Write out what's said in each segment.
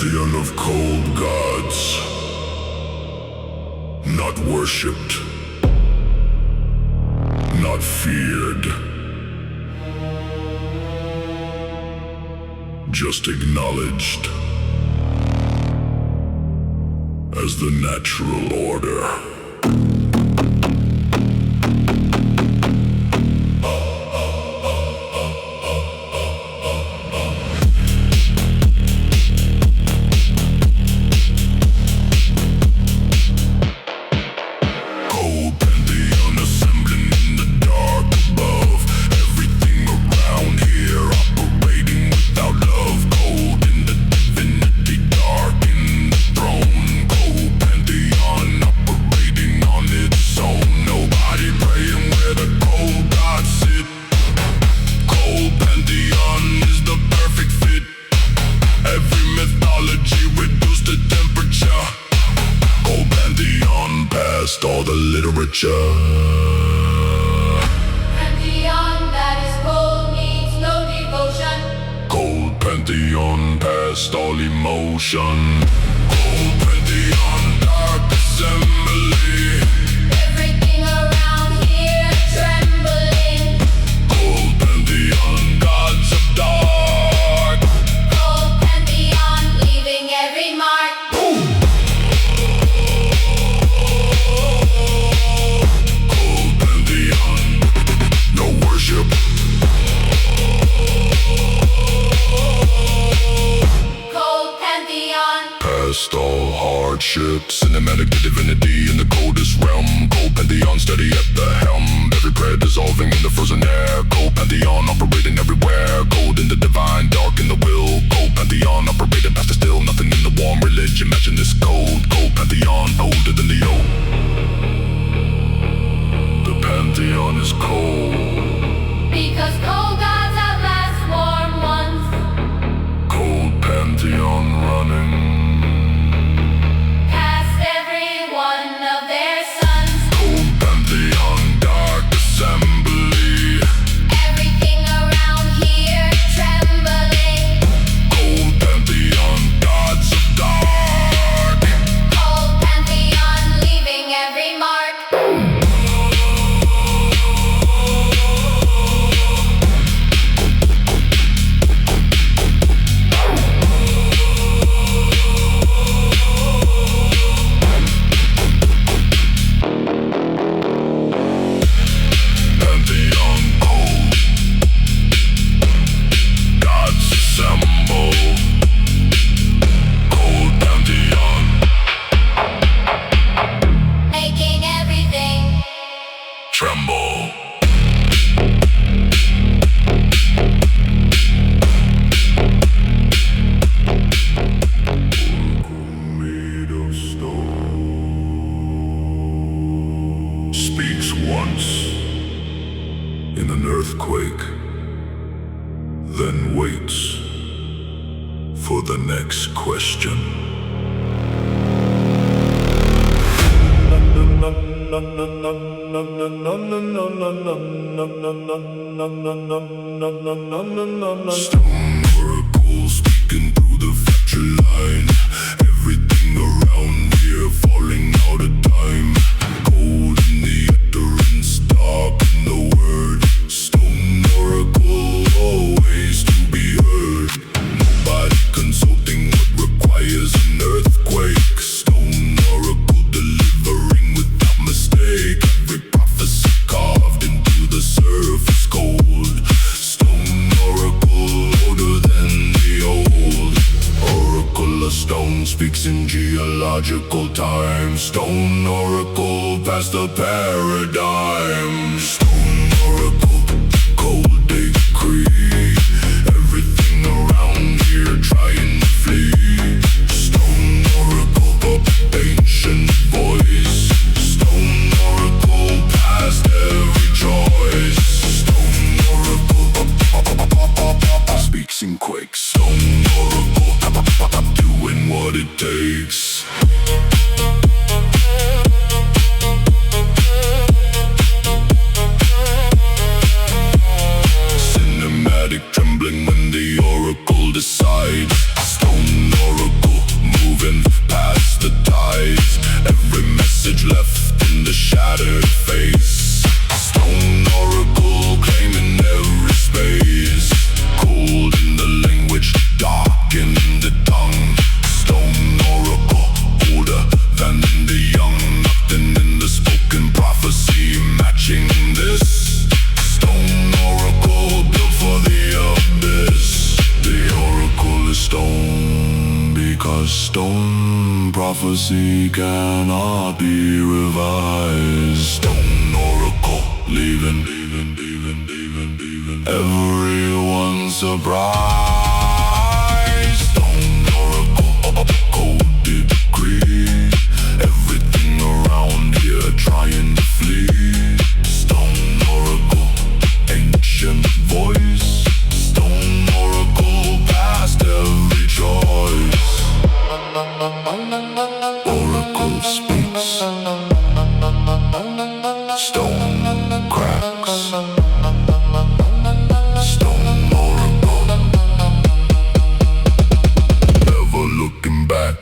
pantheon of cold gods, not worshipped, not feared, just acknowledged as the natural order. All the literature. Pantheon that is cold needs no devotion. Cold pantheon past all emotion. Cold pantheon, dark assembly. Everything around here trembling. Cold pantheon, gods of dark. Cold pantheon leaving every mark. Past all hardships, cinematic divinity in the coldest realm. Cold pantheon steady at the helm. Every prayer dissolving in the frozen air. Cold pantheon operating everywhere. Cold in the divine, dark in the will. Cold pantheon operating past the still. Nothing in the warm religion matching this cold. Cold pantheon older than the old. The pantheon is cold because cold gods outlast warm ones. Cold pantheon running in an earthquake, then waits for the next question. Stone oracles speaking through the factory line. Everything around here falling out of time. Cold in the utterance, dark in the word. Stone oracle always to be heard. Nobody consulting what requires an earthquake. Stone oracle delivering without mistake. Every prophecy carved into the surface cold. Stone oracle older than the old. Oracle of stone speaks in geological time. Stone oracle past the paradigm. Stone oracle, cold decree. Everything around here trying to flee. Stone oracle, ancient voice. Stone oracle past every choice. Stone oracle speaks in quakes. Stone oracle doing what it takes. prophecy cannot be revised. Stone oracle, leaving everyone surprised. Stone oracle, coded decree. Everything around here trying to flee. Stone oracle, ancient voice. Stone oracle, past every choice. Oracle speaks. Stone cracks. Stone oracle, never looking back.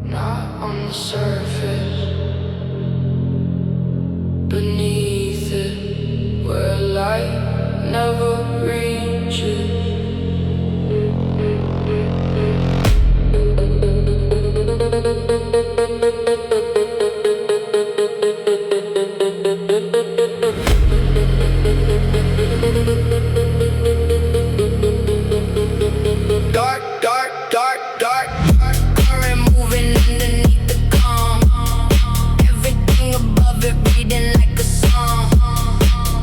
Not on the surface, beneath it, where light never reaches. Dark, dark, dark, dark, dark current moving underneath the calm. Everything above it reading like a song.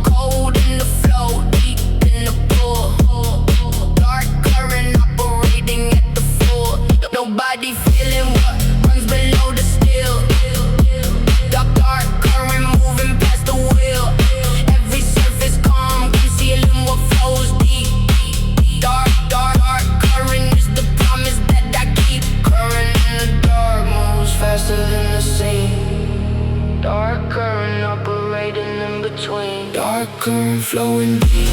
Cold in the flow, deep in the pool. Dark current operating at the full. Nobody feeling what runs below the steel. Dark, dark current moving past the wheel. Every surface calm, concealing what flows deep. Dark, dark, dark current is the promise that I keep. Current in the dark moves faster than the sea. Dark current operating in between. Dark current flowing deep.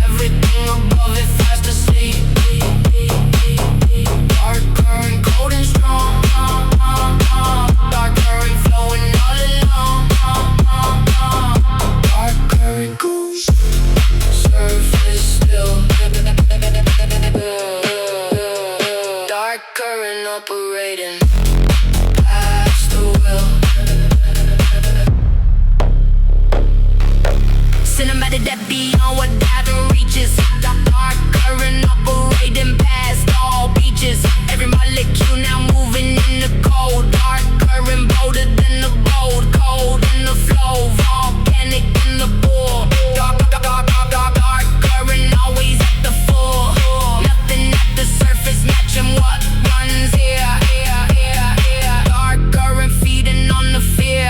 Everything above it fast asleep. Dark current cold and strong. Dark current flowing all along. Dark current goes surface still. Dark current operating past the will. Cinematic that beyond what diving reaches. Dark current operating past all beaches. Every molecule now moving in the cold. Dark current bolder than the bold. Cold in the flow, volcanic in the pool. Dark, dark, dark, dark, dark, dark current always at the full. Nothing at the surface matching what runs here. Dark current feeding on the fear.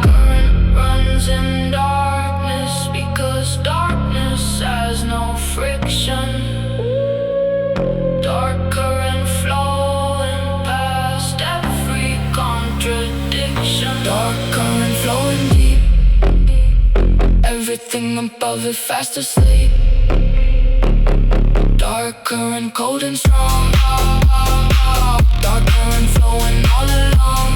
Current runs in darkness because darkness has no friction. Dark current flowing past every contradiction. Dark current flowing deep. Everything above it fast asleep. Dark current cold and strong. Dark current flowing all along.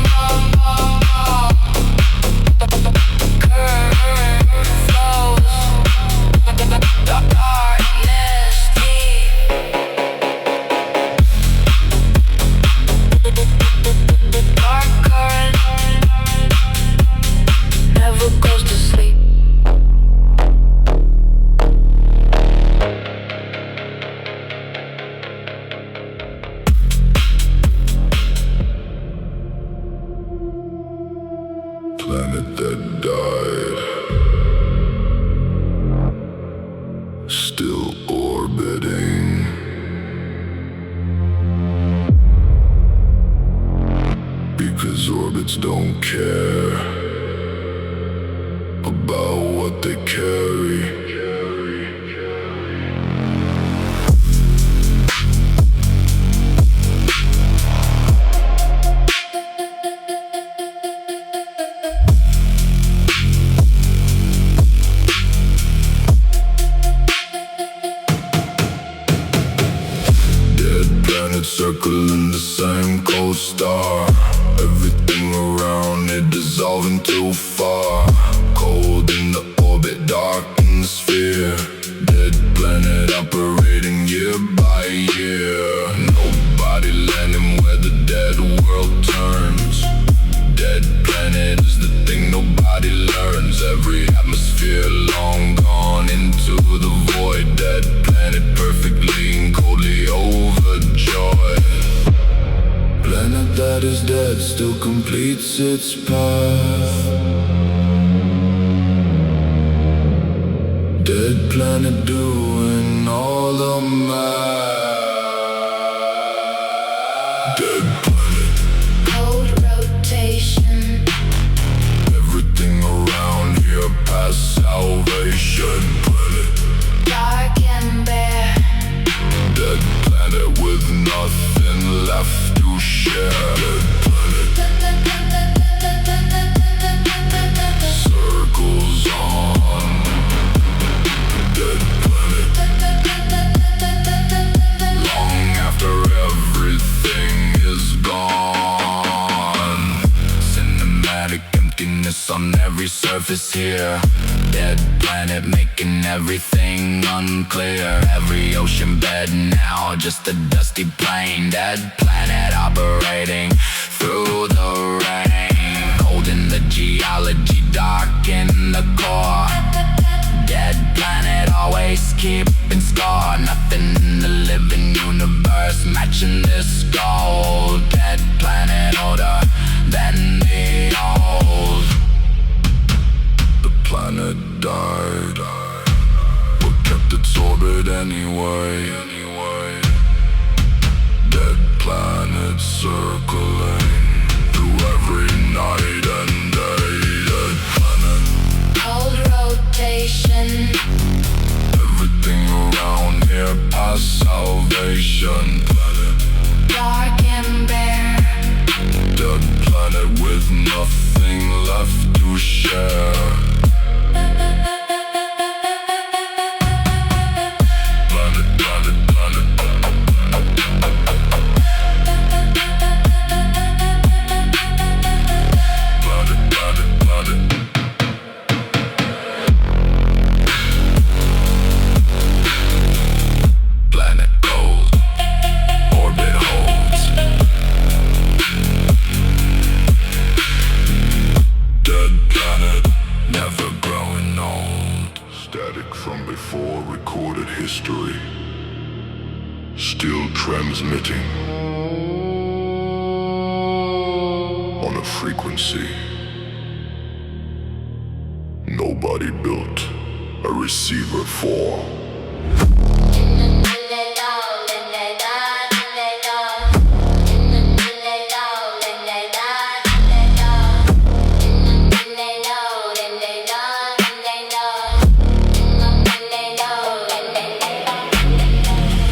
Current flows. Darkness deep. Dark current never goes to sleep. Planet that died, still orbiting. Because orbits don't care about what they carry. Circling the same cold star. Everything around it dissolving too far. Cold in the orbit, dark in the sphere. Dead planet operating completes its path. Dead planet doing all the math. Dead planet. Cold rotation. Everything around here past salvation. Planet. Dark and bare. Dead planet with nothing left to share. Dead planet. Circles on. Dead planet. Long after everything is gone. Cinematic emptiness on every surface here. Dead planet making everything unclear. Every ocean bed now just a dusty plain. Dead planet operating through the rain. Cold in the geology, dark in the core. Dead planet always keeping score. Nothing in the living universe matching this gold. Dead planet older than the old. The planet died, but kept its orbit anyway. Dead planet circling through every night and day. Dead planet. Cold rotation. Everything around here past salvation. Planet. Dark and bare. Dead planet with nothing left to share. Planet, planet, planet. Planet, planet, planet. Planet gold. Orbit holds. Dead planet, never growing old. Static from before recorded history. Still transmitting on a frequency nobody built a receiver for.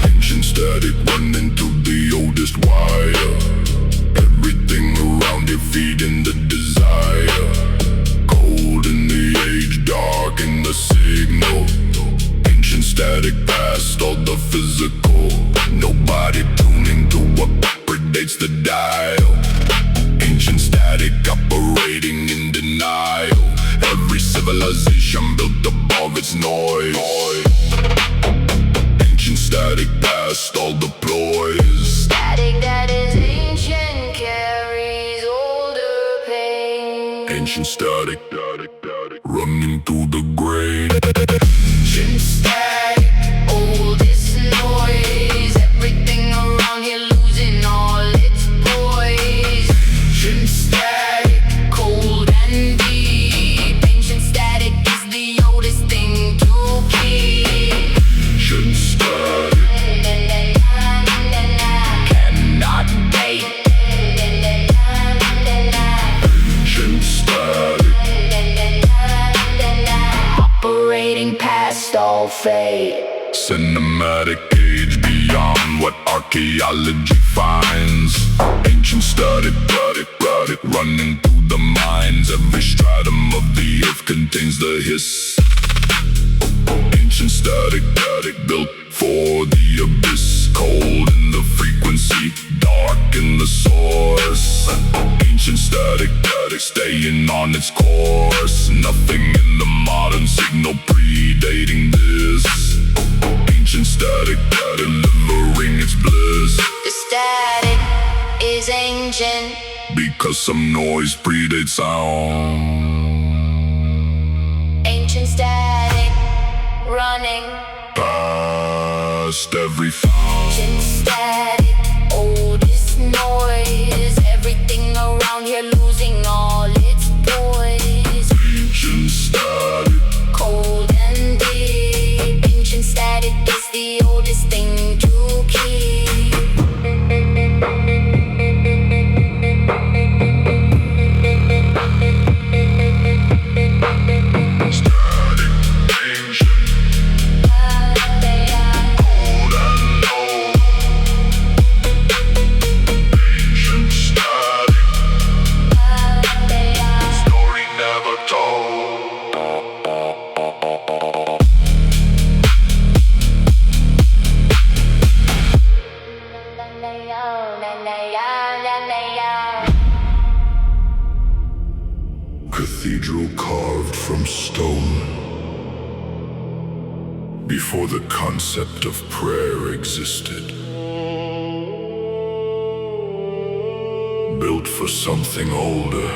Ancient static running through the oldest wire. Everything around it feeding the desire. Cold in the age, dark in the signal. Ancient static past all the physical. Nobody tuning to what predates the dial. Ancient static operating in denial. Every civilization built above its noise. Ancient static past all the ploys. Static that is ancient carries older pain. Ancient static, running through the grain. Ancient static, oldest noise. Everything around here losing all its poise. Ancient static, cold and deep. Ancient static is the oldest thing to keep. Ancient static, Cannot date. ancient static. Operating past all fate. Cinematic age beyond what archaeology finds. Ancient static, running through the minds. Every stratum of the earth contains the hiss. Ancient static, built for the abyss. Cold in the frequency, dark in the source. Ancient static, staying on its course. Nothing in the modern signal predating this. Ancient static, delivering its bliss. The static is ancient. Because some noise predates sound. Ancient static running. Past every sound. Ancient static, oldest noise. Everything around here losing cathedral carved from stone. Before the concept of prayer existed. Built for something older,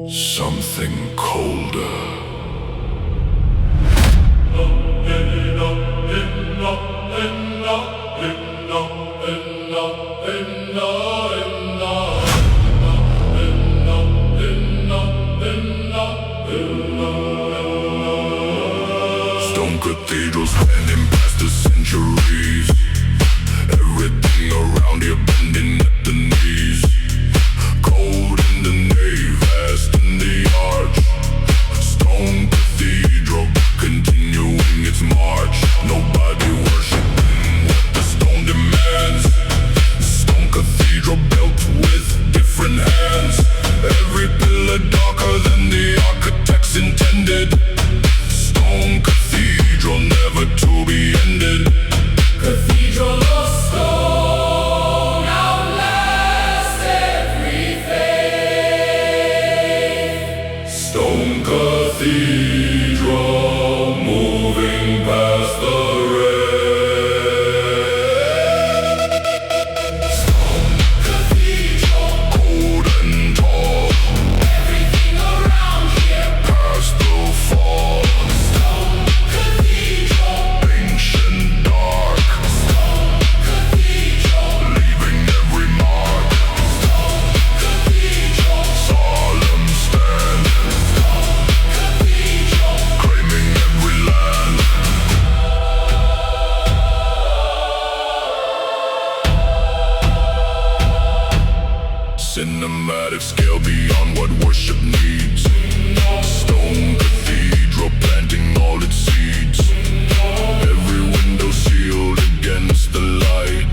something colder. Stone cathedrals standing past the centuries. Everything around here bending at the knees. Cold in the nave, vast in the arch. Stone cathedral continuing its march. Nobody worshiping what the stone demands. Stone cathedral built with different hands. Every pillar darker than the architects intended. Stone cathedral never to be ended. Cathedral of stone outlasts every faith. Stone cathedral moving past the rest. Stone cathedral, cold and tall. Everything around here past the fall. Stone cathedral, ancient dark. Stone cathedral, leaving every mark. Stone cathedral, solemn stand. Stone cathedral, claiming every land. Cinematic scale beyond what worship needs. Stone cathedral planting all its seeds. Every window sealed against the light.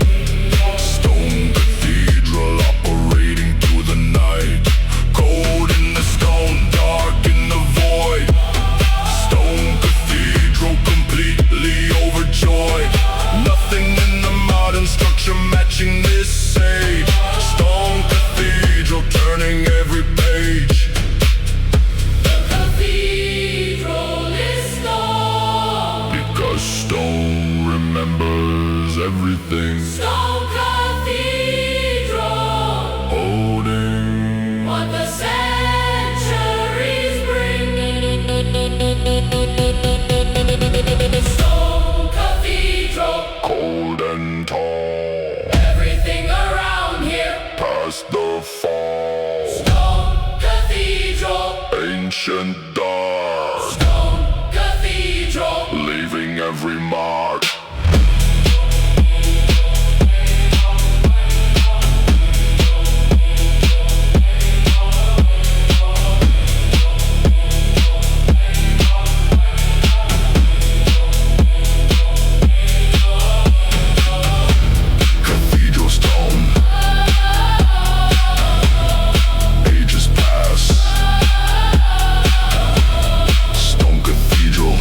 Stone cathedral operating through the night. Cold in the stone, dark in the void. Stone cathedral completely overjoyed. Nothing in the modern structure matching this sage. Stone cathedral turning every page. The cathedral is stone. Because stone remembers everything. Stone cathedral, holding what the centuries bring. Stone cathedral, cold and tall. Everything around here past the fall. Stone cathedral, ancient dark. Stone cathedral, leaving every mark. Cathedral stone, ages pass. Stone cathedral,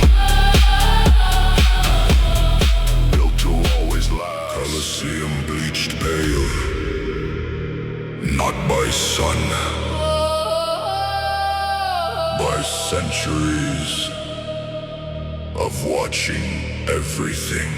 built to always last. Colosseum bleached pale, not by sun, by centuries of watching everything.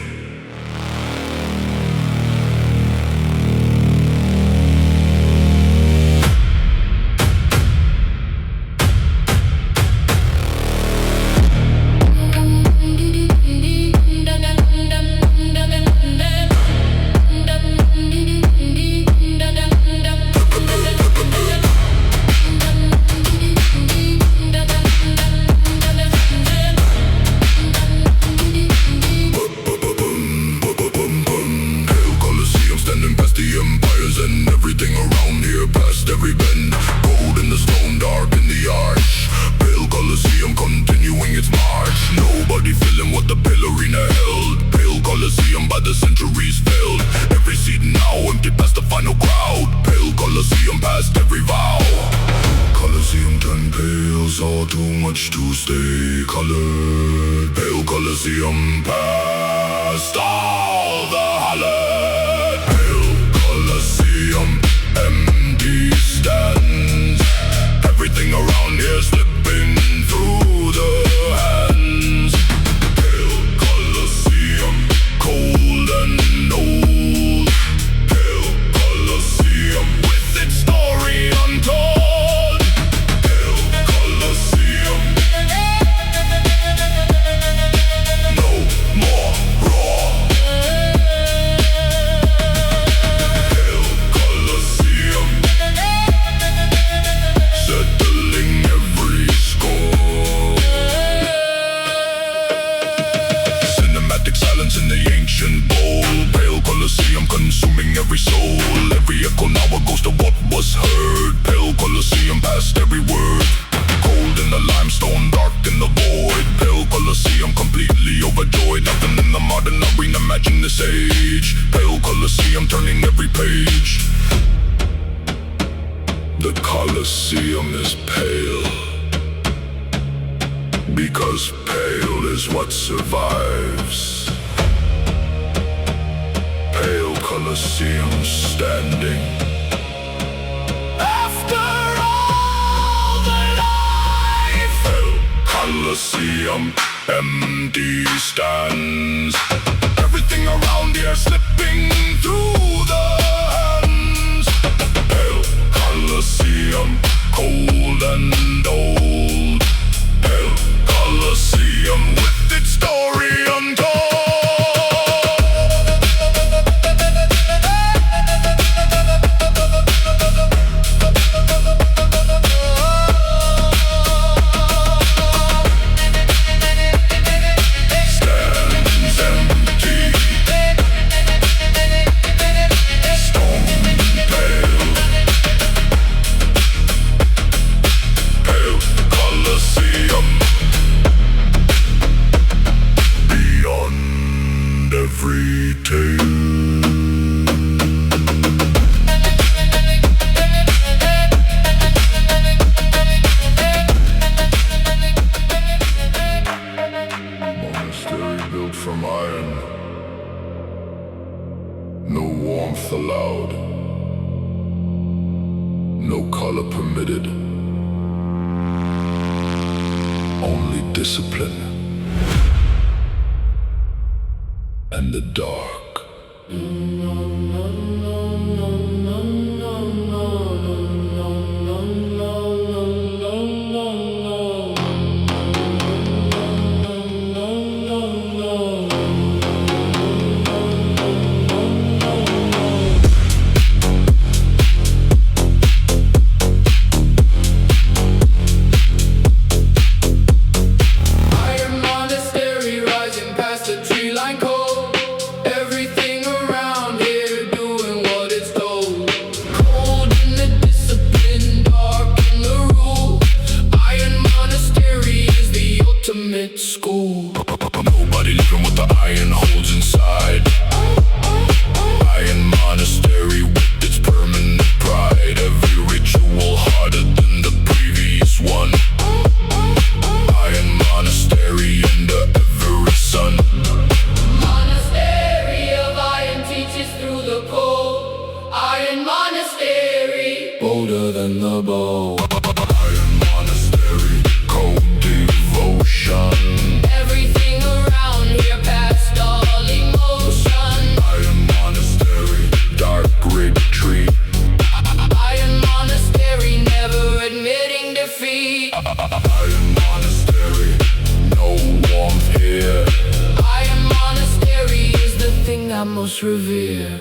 much to stay colored. Pale Colosseum past all the holler. Pale Colosseum, empty stands. past every word. Cold in the limestone, dark in the void. Pale Colosseum, completely overjoyed. Nothing in the modern arena matching this age. Pale Colosseum, turning every page. The Colosseum is pale, because pale is what survives. Pale Colosseum standing. After all the life, Pale Colosseum empty stands. Everything around here slipping through the hands. Pale Colosseum, cold and old. Pale Colosseum with its story untold. Every tale. Monastery built from iron. No warmth allowed. No color permitted. Only discipline. And the dark. School. Nobody living what the iron holds inside. Iron monastery with its permanent pride. Every ritual harder than the previous one. Iron monastery under every sun. Monastery of iron teaches through the cold. Iron monastery, bolder than the bow. Iron monastery, cold devotion. Everything around here past all emotion. Iron monastery, dark retreat. Iron monastery, never admitting defeat. Iron monastery, no warmth here. Iron monastery is the thing I most revere.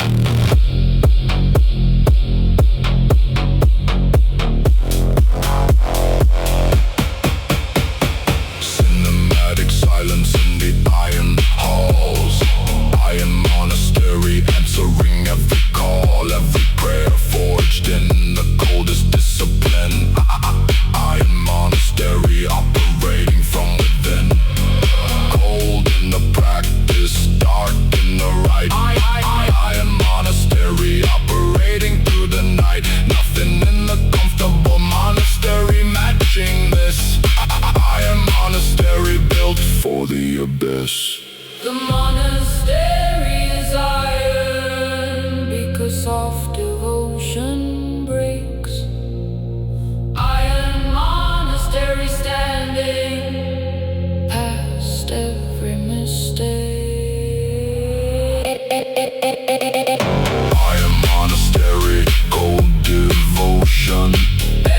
Silence in the iron halls. Iron monastery answering every call. Every prayer forged in the coldest discipline. Iron monastery operating from within. Cold in the practice, dark in the right. Iron monastery operating through the night. Nothing in the comfortable monastery matching this. Iron monastery built for the abyss. The monastery is iron because soft devotion breaks. Iron monastery standing past every mistake. Iron monastery, cold devotion.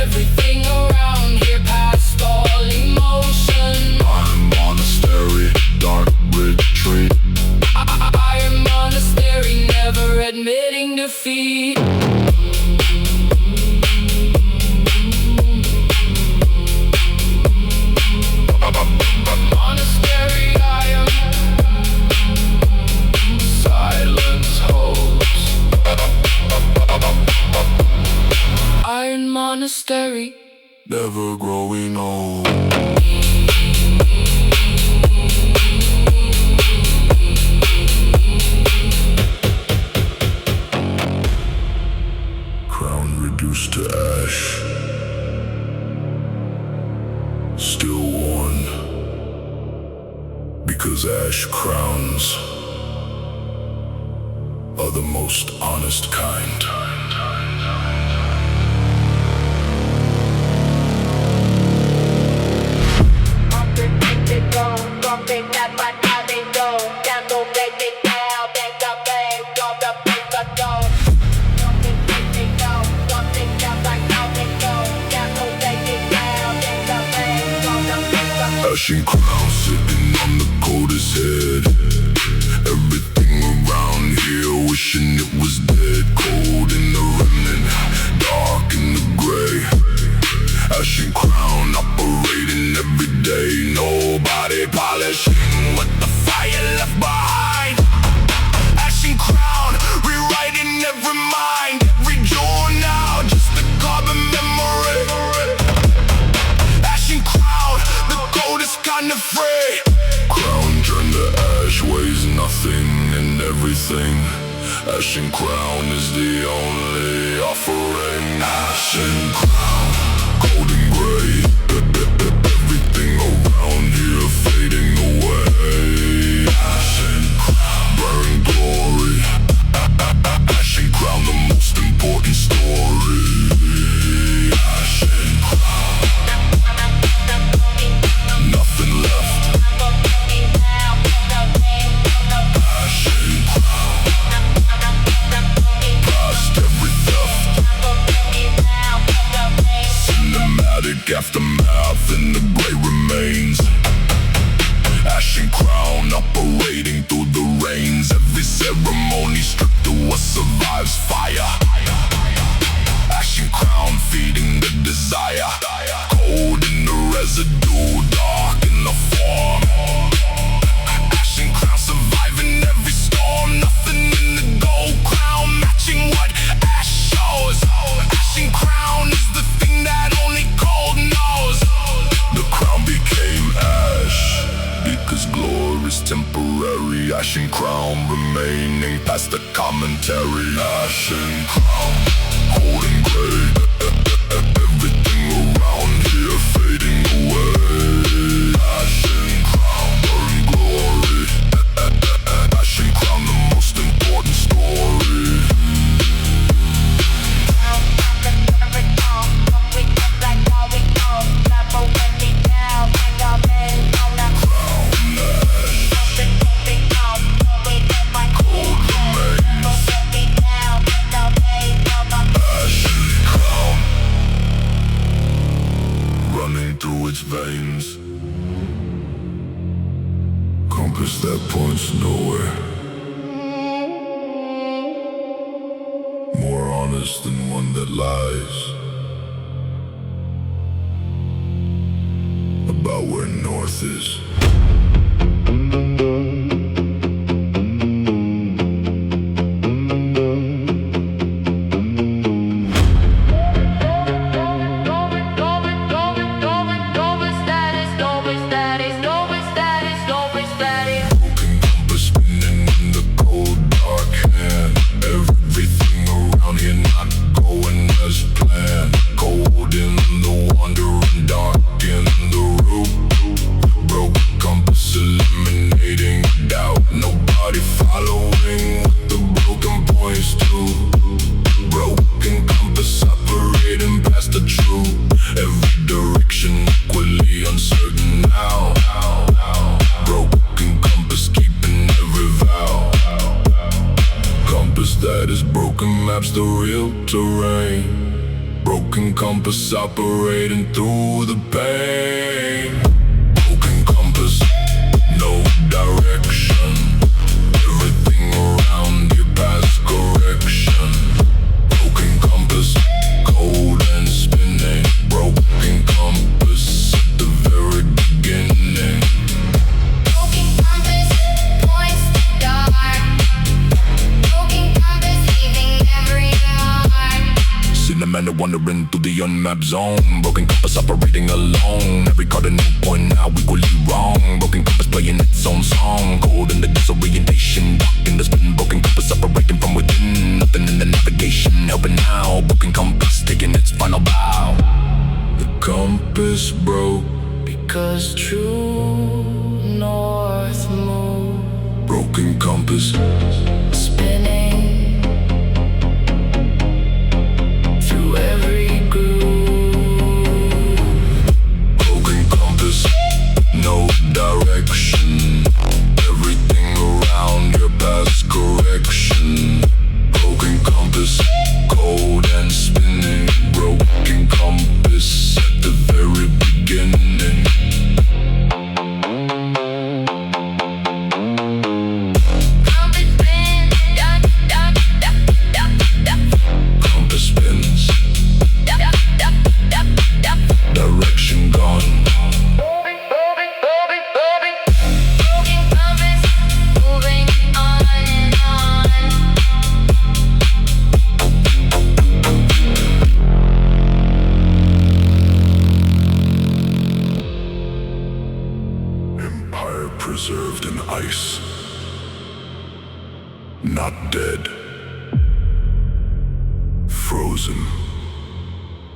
Everything around here past all emotion. Iron monastery, dark retreat. never growing old. Crown reduced to ash, still worn, because ash crowns are the most honest kind. Ashen crown sitting on the coldest head. Everything around here wishing it was dead. Cold in the remnant, dark in the gray. Ashen crown operating every day. Nobody polishing what the fire left behind. Ashen crown rewriting every mind. Every jewel now just a carbon memory. Ashen crown, the coldest kind of free. Crown turned to ash, weighs nothing and everything. Ashen crown is the only offering. Ashen crown, cold and gray. Everything around here fading away. Ashen crown, burn glory. Ashen crown, the most important story. Ashen crown, nothing left. Ashen crown, past every theft. Cinematic aftermath in the gray remains. Ashen crown operating through the rains. Every ceremony stripped to what survives fire. Ashen crown feeding the desire. Cold in the residue, dark in the form. Ashen crown surviving every storm. Nothing in the gold crown matching what ash shows. Ashen crown is the thing that only cold knows. The crown became ash because glory's temporary. Ashen crown remaining past the commentary. Ashen crown, cold and gray. Everything around here fading away. Ashen crown, burn glory. Ashen crown, the most important story. Through its veins, compass that points nowhere. More honest than one that lies about where north is. The real terrain, broken compass operating through the pain. Broken compass, no direction. Everything around you past correction. Broken compass, cold and spinning. Broken compass at the very beginning. Broken compass points to dark. Broken compass leaving every mark. Cinematic one wandering through the unmapped zone. Broken compass operating alone. Every cardinal point now equally wrong. Broken compass playing its own song. Cold in the disorientation, dark in the spin. Broken compass operating from within. Nothing in the navigation helping now. Broken compass taking its final bow. The compass broke because true north moved. Broken compass Spinning through every groove. Broken compass, no direction. Everything around your past correction. Broken compass, cold and spinning. Broken compass at the very beginning. Compass spins, direction gone. Broken compass, moving on and on. Empire preserved in ice, not dead. Frozen,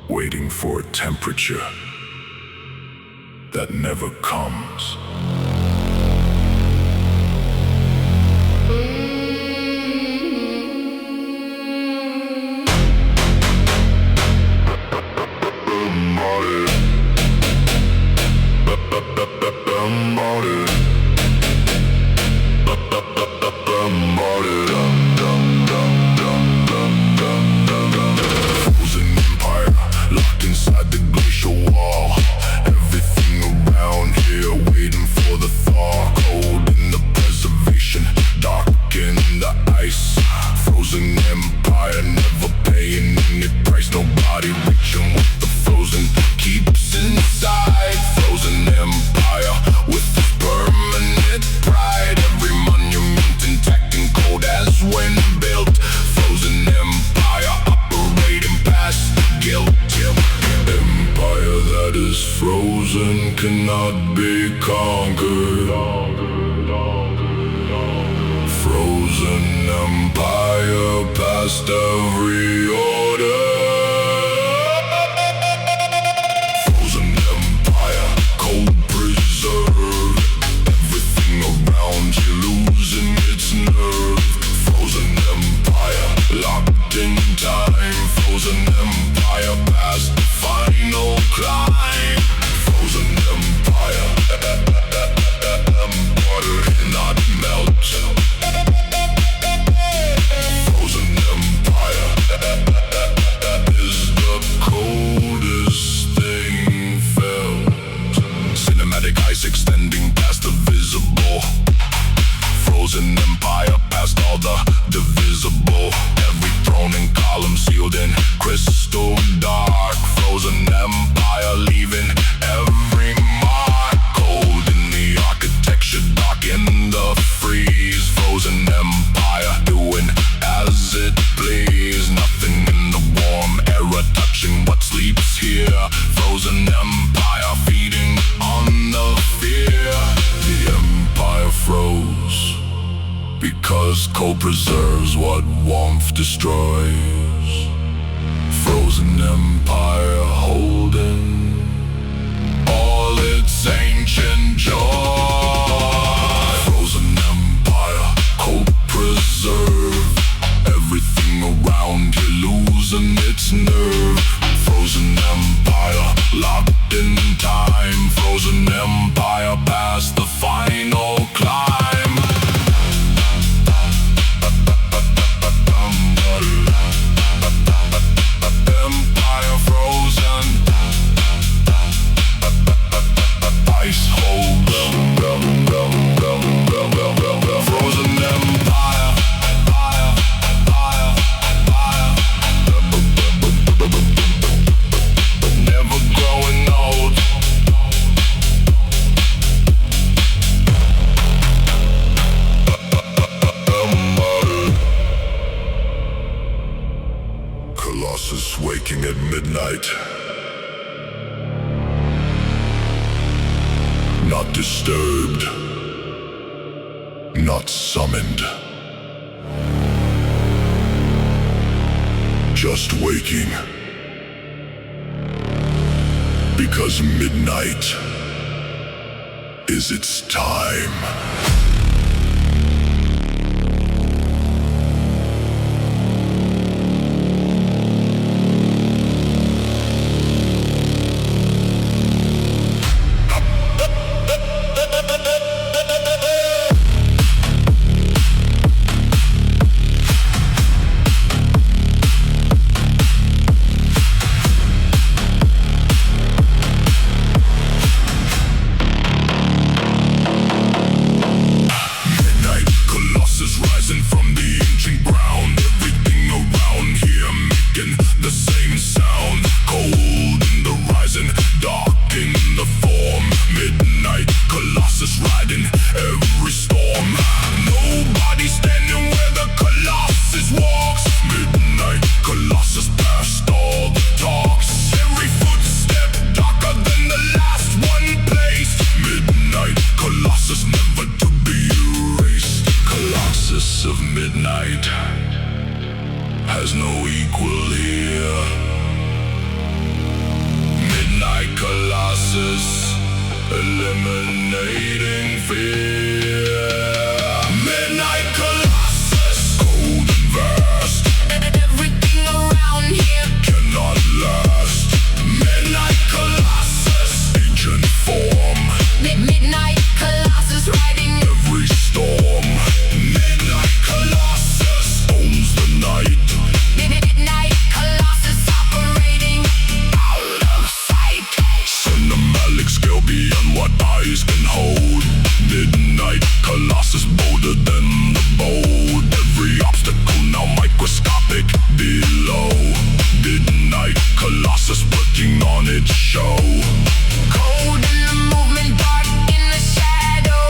waiting for a temperature that never comes. Frozen empire, locked inside the glacial wall. Everything around here waiting for the thaw. Cold in the preservation, dark in the ice. Frozen empire, never paying any price. Nobody reaching what the frozen keeps inside. Frozen empire with its permanent pride. Every monument intact and cold as when built. Frozen empire operating past the guilt. Empire that is frozen cannot be conquered. Frozen empire past every order. Frozen empire, cold preserved. Everything around you losing its nerve. Frozen empire, locked in time. Frozen empire past the final climb. Frozen empire, water cannot melt. Frozen empire is the coldest thing felt. Cinematic ice extending past the visible. Frozen empire past all the divisible. Every throne and column sealed in crystal dark. Frozen empire leaving every mark. Cold in the architecture, dark in the freeze. Frozen empire doing as it please. Nothing in the warm era touching what sleeps here. Frozen empire feeding on the fear. The empire froze because cold preserves what warmth destroys. Frozen empire holding all its ancient joy. Frozen empire, cold preserve. Everything around you losing its nerve. Frozen empire, locked in time. Frozen empire past the final climb. Empire frozen, ice hold. Frozen empire, never growing old. disturbed, not summoned. Just waking. Because midnight is its time. Eliminating fear. Midnight Colossus, cold and vast. Everything around here cannot last. Midnight Colossus, ancient form. Midnight Colossus, riding every storm. Midnight Colossus owns the night. Midnight Colossus operating out of sight. Cinematic scale beyond what eyes can hold. Midnight Colossus bolder than the bold. Every obstacle now microscopic below. Midnight Colossus working on its show. Cold in the movement, dark in the shadow.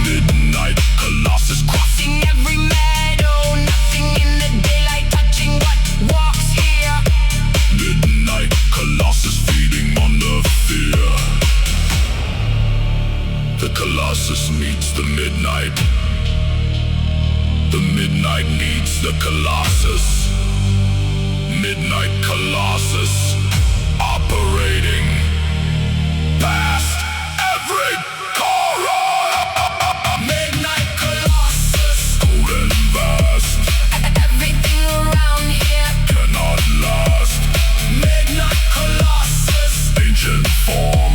Midnight Colossus crossing every meadow. Nothing in the daylight touching what walks here. Midnight Colossus feeding on the fear. The Colossus meets the midnight. The midnight needs the Colossus. Midnight Colossus operating past every corner. Midnight Colossus, cold and vast. Everything around here cannot last. Midnight Colossus, ancient form.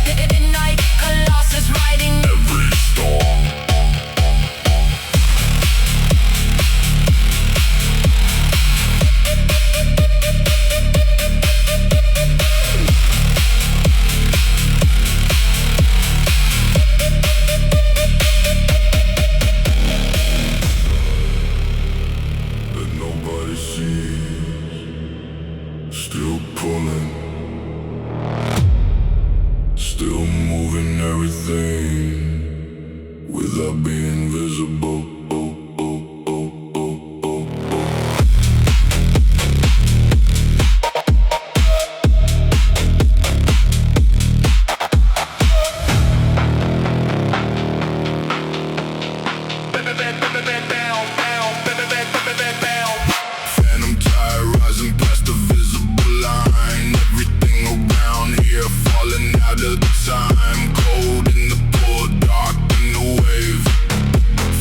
Midnight Colossus riding every storm. That nobody sees, still pulling, still moving everything without being visible. Phantom tide rising past the visible line. Everything around here falling out of time. Cold in the pool, dark in the wave.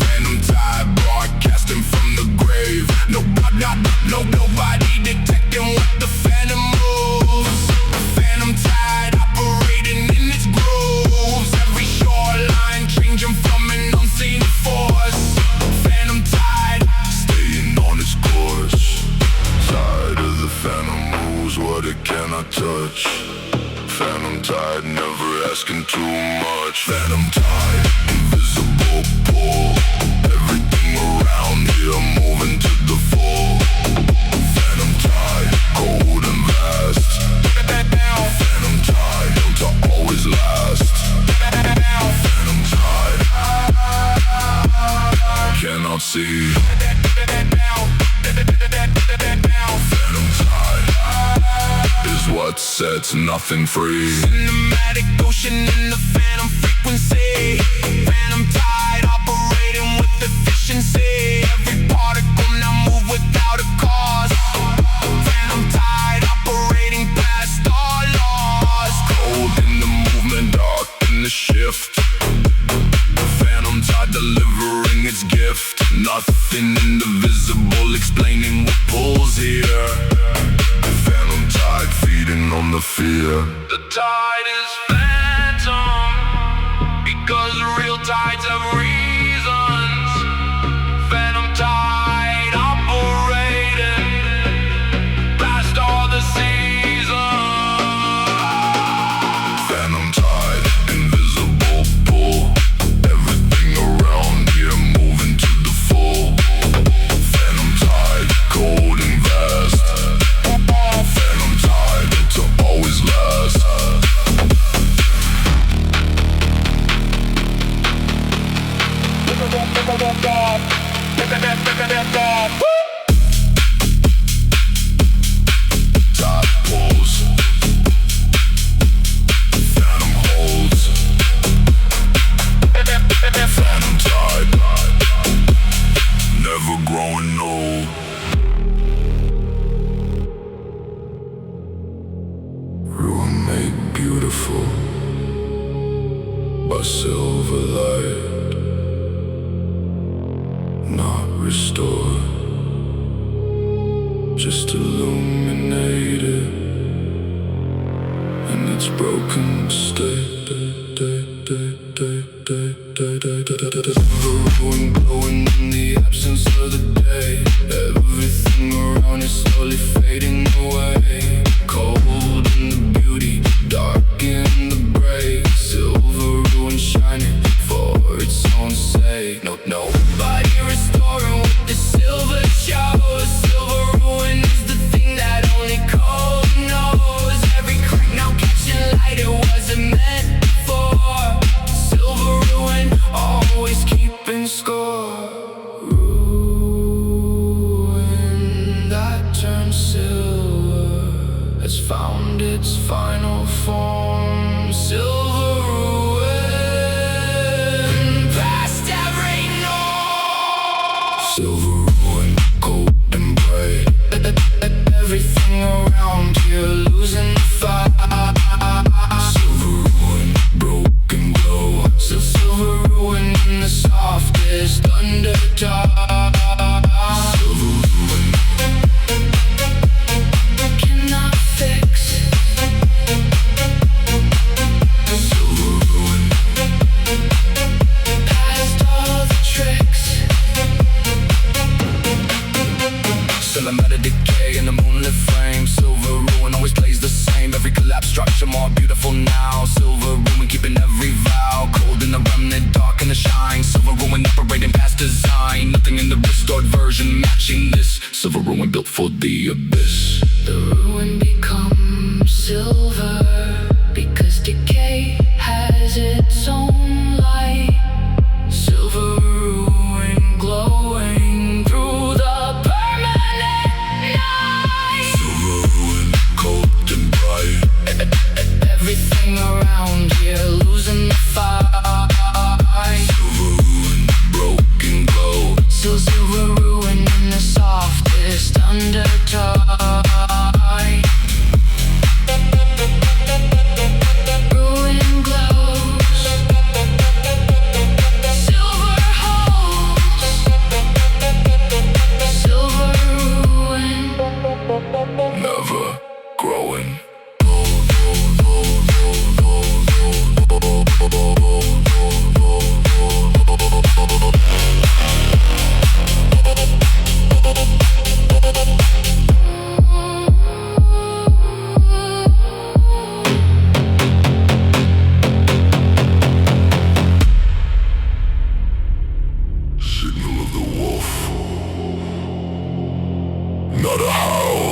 Phantom tide broadcasting from the grave. Nobody detecting what the phantom moves. Phantom tide operating in its grooves. Every shoreline changing from an unseen force. Phantom tide staying on its course. Tide of the phantom moves what it cannot touch. Phantom tide never asking too much. Phantom tide, invisible pull. Everything around here moving to the full. Phantom tide, cold and vast. Phantom tide, built to always last. Phantom tide, cannot see. Phantom tide is what sets nothing free. Cinematic ocean in the phantom frequency. yeah. The tide is phantom, because real tides have reasons. Phantom tide operating past all the seasons. Phantom tide, invisible pull. Everything around here moving to the full. Phantom tide, cold and vast. Phantom tide, to always last. Tide pulls. Phantom holds. Phantom tide, never growing old. Ruin made beautiful by silver light, not restored, just illuminated in its broken state. Ruin glowing in the absence of the day. Everything around is slowly fading away. Cold in the beauty, dark in the break. Silver ruin shining for its own sake. Nobody restoring what the silver shows. Silver ruin is the thing that only cold knows. Every crack now catching light, it wasn't meant for. Silver ruin, always keeping score. Ruin that turns silver has found its final form. Silver ruin, past every norm. Silver ruin, cold and bright. Everything around here losing the fight. Silver ruin, broken glow. Silver ruin in the softest undertone. Silver ruin, cannot fix. Silver ruin, past all the tricks. Cinematic decay in the moonlit frame. Silver ruin always plays the same. Every collapsed structure more beautiful now. Silver ruin keeping every vow. Cold in the remnant, dark in the shine. Silver ruin operating past design. Nothing in the restored version matching this. Silver ruin built for the abyss. The ruin becomes silver because decay has its own light. Silver ruin glowing through the permanent night. Silver ruin, cold and bright. Everything around here losing the fight. Silver ruin, broken glow. Silver ruin in the softest undertone. Ruin glows. Silver holds. Silver ruin, never growing. Signal of the wolf, not a howl,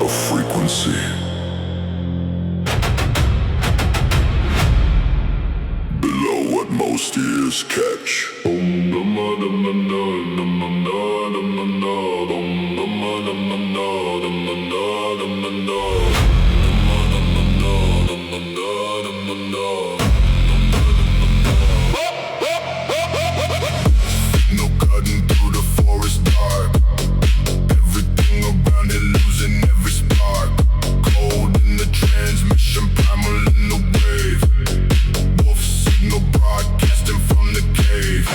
a frequency. Below what most ears catch. Signal cutting through the forest dark. Everything around it losing every spark. Cold in the transmission, primal in the wave. Wolf signal broadcasting from the cave.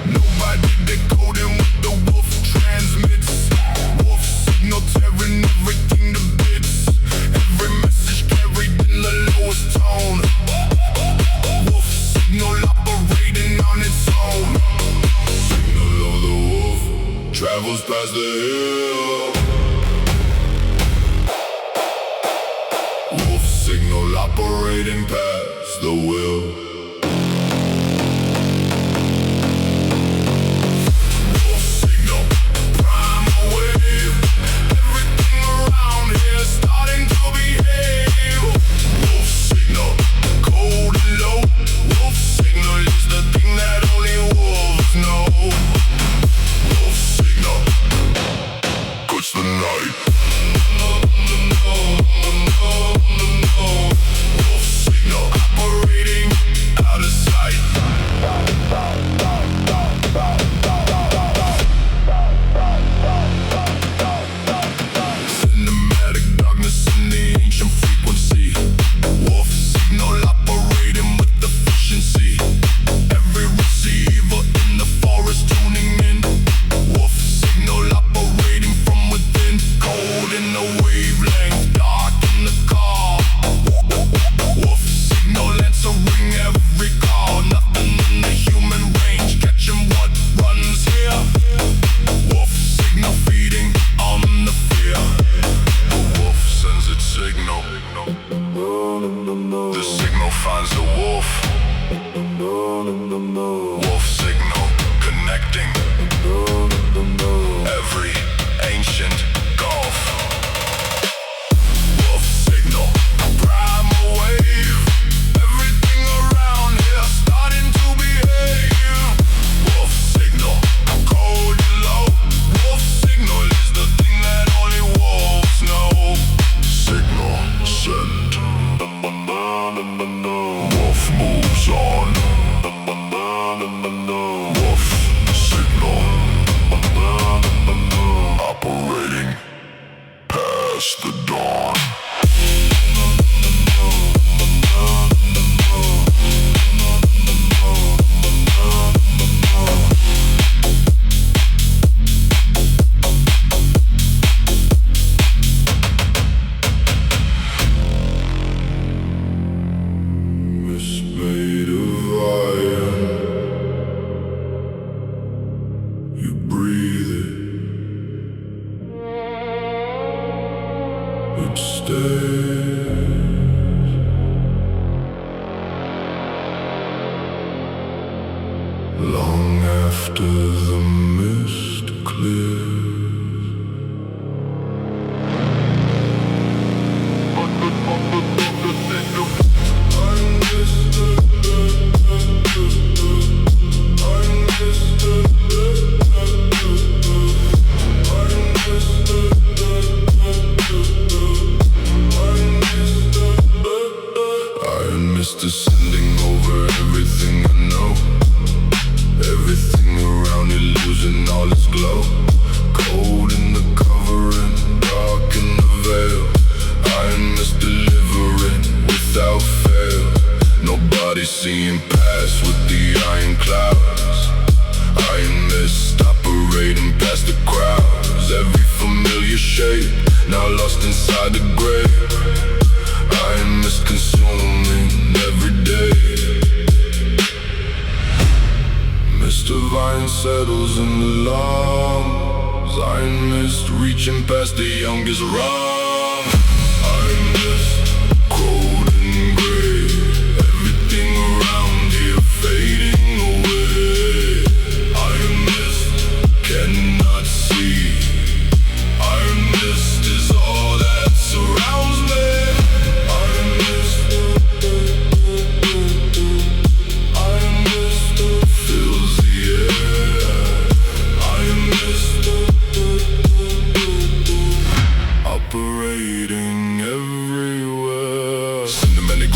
Nobody past the hill. Wolf signal operating past the will. Wolf signal connecting every ancient gulf. Wolf signal, primal wave. Everything around here starting to behave. Wolf signal, cold and low. Wolf signal is the thing that only wolves know. Signal sent. Wolf moves on. Wolf signal operating past the dawn. Made of iron, you breathe it stays. Long after the mist clears. Descending over everything I know. Everything around it losing all its glow. Cold in the covering, dark in the veil. Iron mist delivering without fail. Nobody seeing past with the iron clouds. Iron mist operating past the crowds. Every familiar shape now lost inside the grave. Iron mist consuming every day. Mist of iron settles in the lungs. Iron mist reaching past the youngest rung. Iron mist, cold and gray. Everything around here fading away. Iron mist cannot see. Iron mist is all that surrounds me.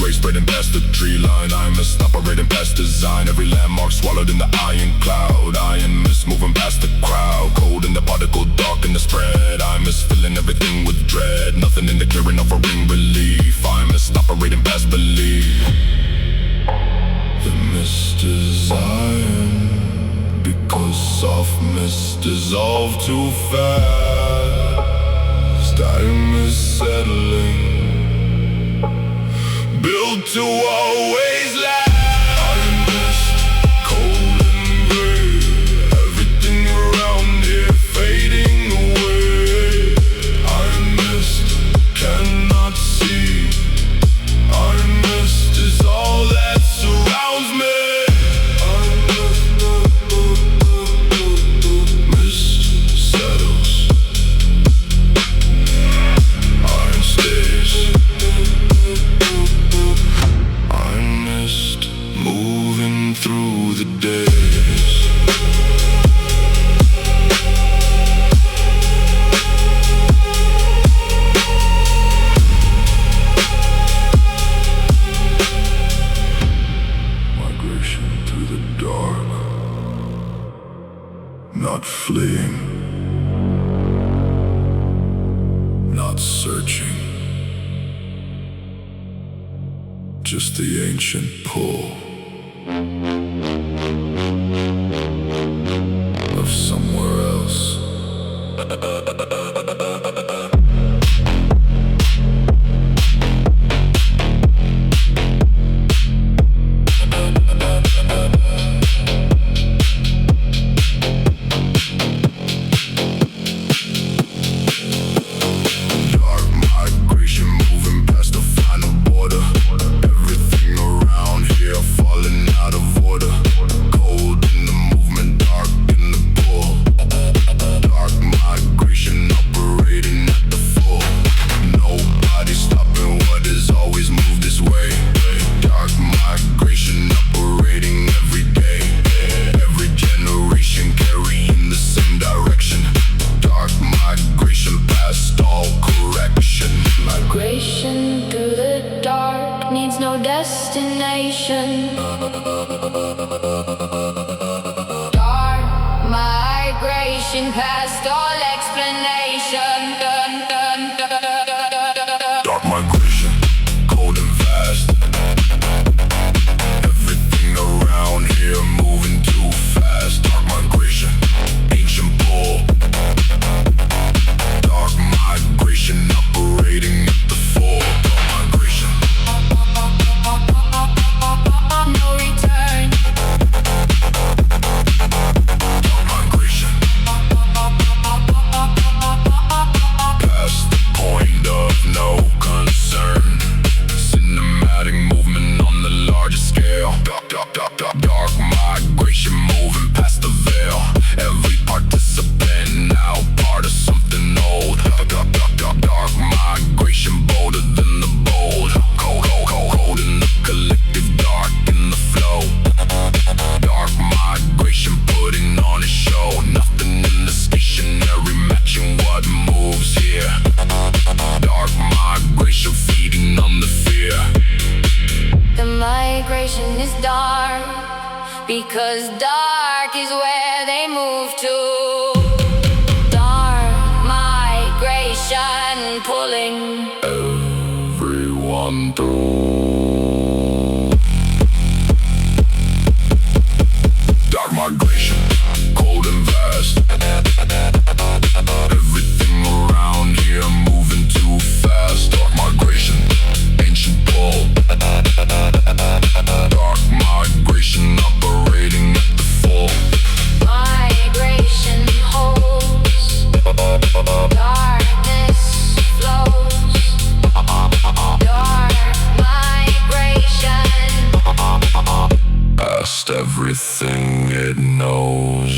Spreading past the tree line, I mist operating past design. Every landmark swallowed in the iron cloud. Iron mist moving past the crowd. Cold in the particle, dark in the spread. I mist filling everything with dread. Nothing in the clearing, offering relief. I mist operating past belief. The mist is iron because soft mist dissolve too fast. Iron mist settling, built to always last. Iron mist, cold and gray. Everything around here fading just the ancient pull of somewhere else. Destination. Dark migration past all explanation. Dark migration, cold and vast. Everything around here moving too fast. Dark migration, ancient pull. Dark migration operating at the full. Dark migration. No return. Dark migration. Past the point of no concern. Cinematic movement on the largest scale. Dark migration moving past the veil. Every participant now part of something old. Dark migration bolder than the bold. Cold in the collective, dark in the flow. Dark migration putting on a show. Nothing in the stationary matching what moves here. Dark migration feeding on the fear. The migration is dark because dark is where they move to. Dark migration pulling everyone through. Dark migration, cold and vast. Everything around here moving too fast. Dark migration, ancient pull. Dark migration operating at the full. migration holds. Darkness flows. Dark migration. Past everything it knows.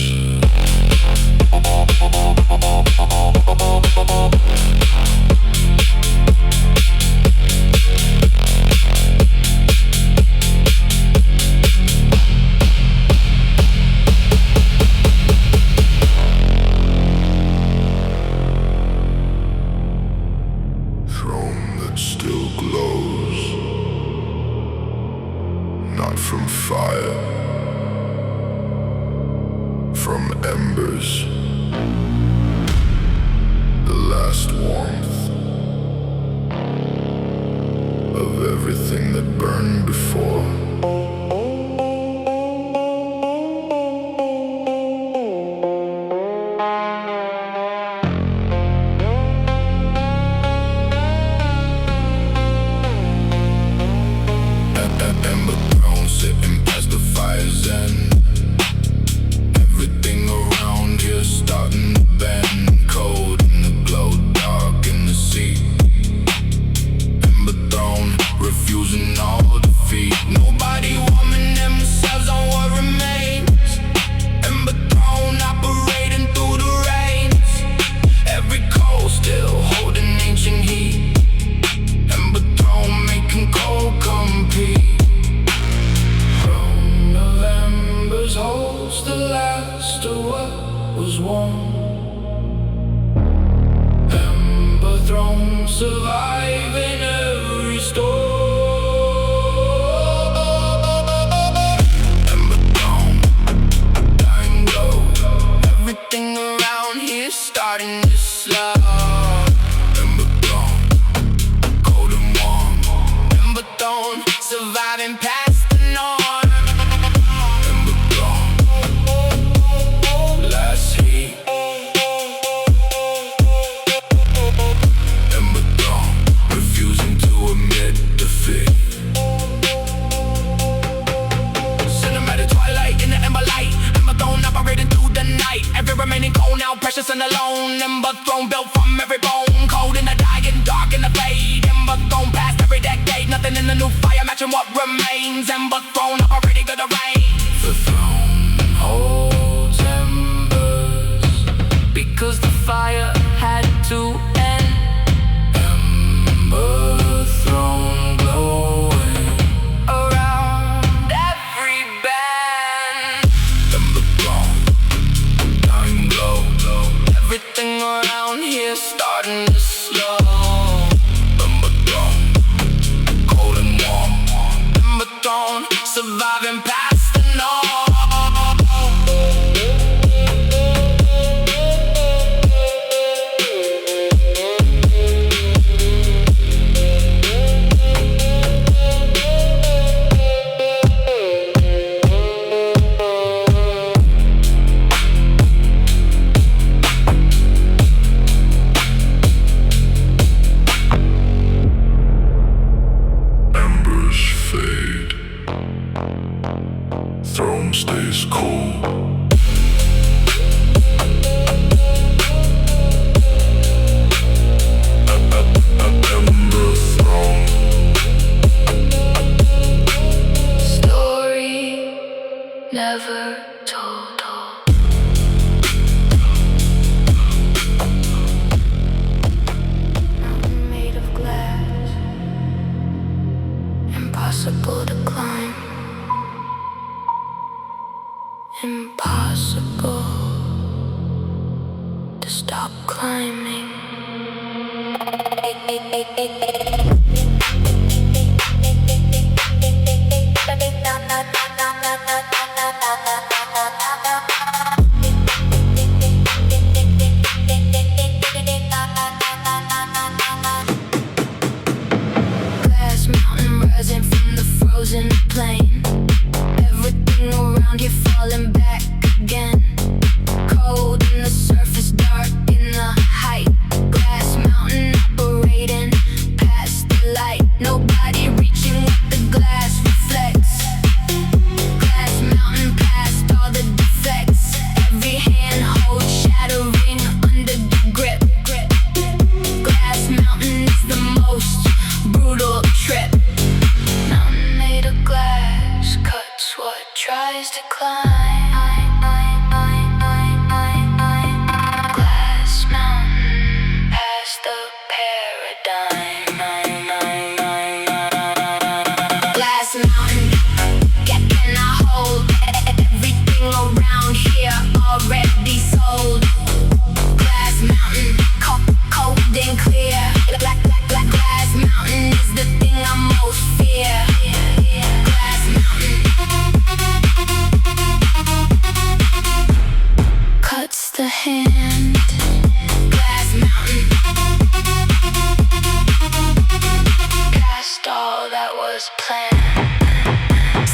Throne that still glows, not from fire, from embers. The last warmth of everything that burned before. Ember throne sitting past the fire's end. Everything around here starting to bend. Cold in the glow, dark in the sea. Ember throne refusing all defeat. Nobody warming themselves on what remains. Ember throne operating through the rains. Every coal still holding ancient heat. Ember throne making cold compete. Throne of embers holds the last of what was warm. Ember. Ember throne surviving every storm. throne, surviving past the norm. Ember dawn, last heat. Ember dawn, refusing to admit defeat. Cinematic twilight in the ember light. Ember throne operating through the night. Every remaining cold now precious and alone. Ember throne built from every bone. Cold in the dying, dark in the fade. Ember throne past every decade. Nothing in the new fire matching what remains. Ember throne operating through the rain. The throne holds embers Because the fire had to end. Ember throne glowing Around every bend. Ember dawn, dying glow. Everything around here starting to slow. Ember dawn, cold and warm. Ember throne, surviving past the norm. Embers fade, throne stays cool. Ember throne, Story never told. Mountain made of glass, impossible to climb, impossible to stop climbing. Glass mountain rising from the frozen plain. Everything around you falling back again. Cold in the surface, dark in the height. Glass mountain operating past the light. Nobody reaching what the glass reflects. Glass mountain past all the defects. Every hand hold shattering under the grip. Glass mountain is the most brutal trip. Mountain made of glass cuts what tries to climb. Glass mountain past the paradigm. Glass mountain cannot hold everything around here already sold. Glass mountain cold and clear. Glass mountain is the thing I most fear. Glass mountain cuts the hand. Glass mountain past all that was planned.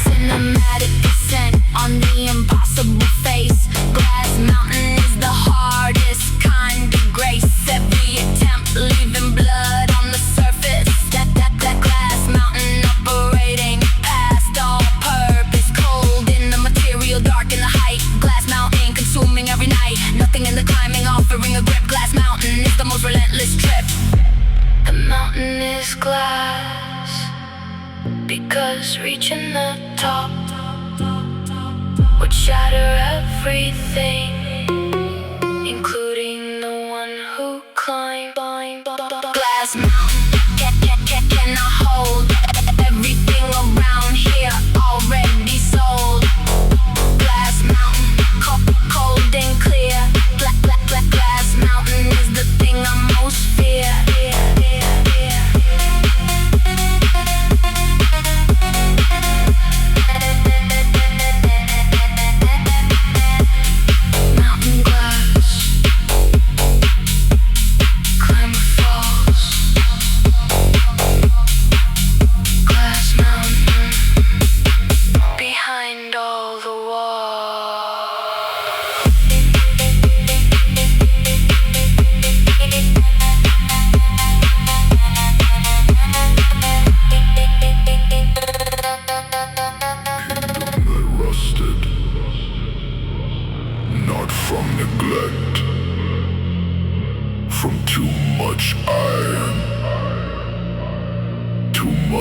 Cinematic descent on the impossible face. Glass mountain is the hardest kind of grace. Every attempt leaving blood on the surface. That glass mountain operating past all purpose. Cold in the material, dark in the height. Glass mountain consuming every night. Nothing in the climbing, offering a grip. Glass mountain is the most relentless trip. The mountain is glass because reaching the top would shatter everything, including the one who climbed. Glass mountain cannot hold everything around here already sold. Glass mountain cold and clear. Glass mountain is the thing I most fear.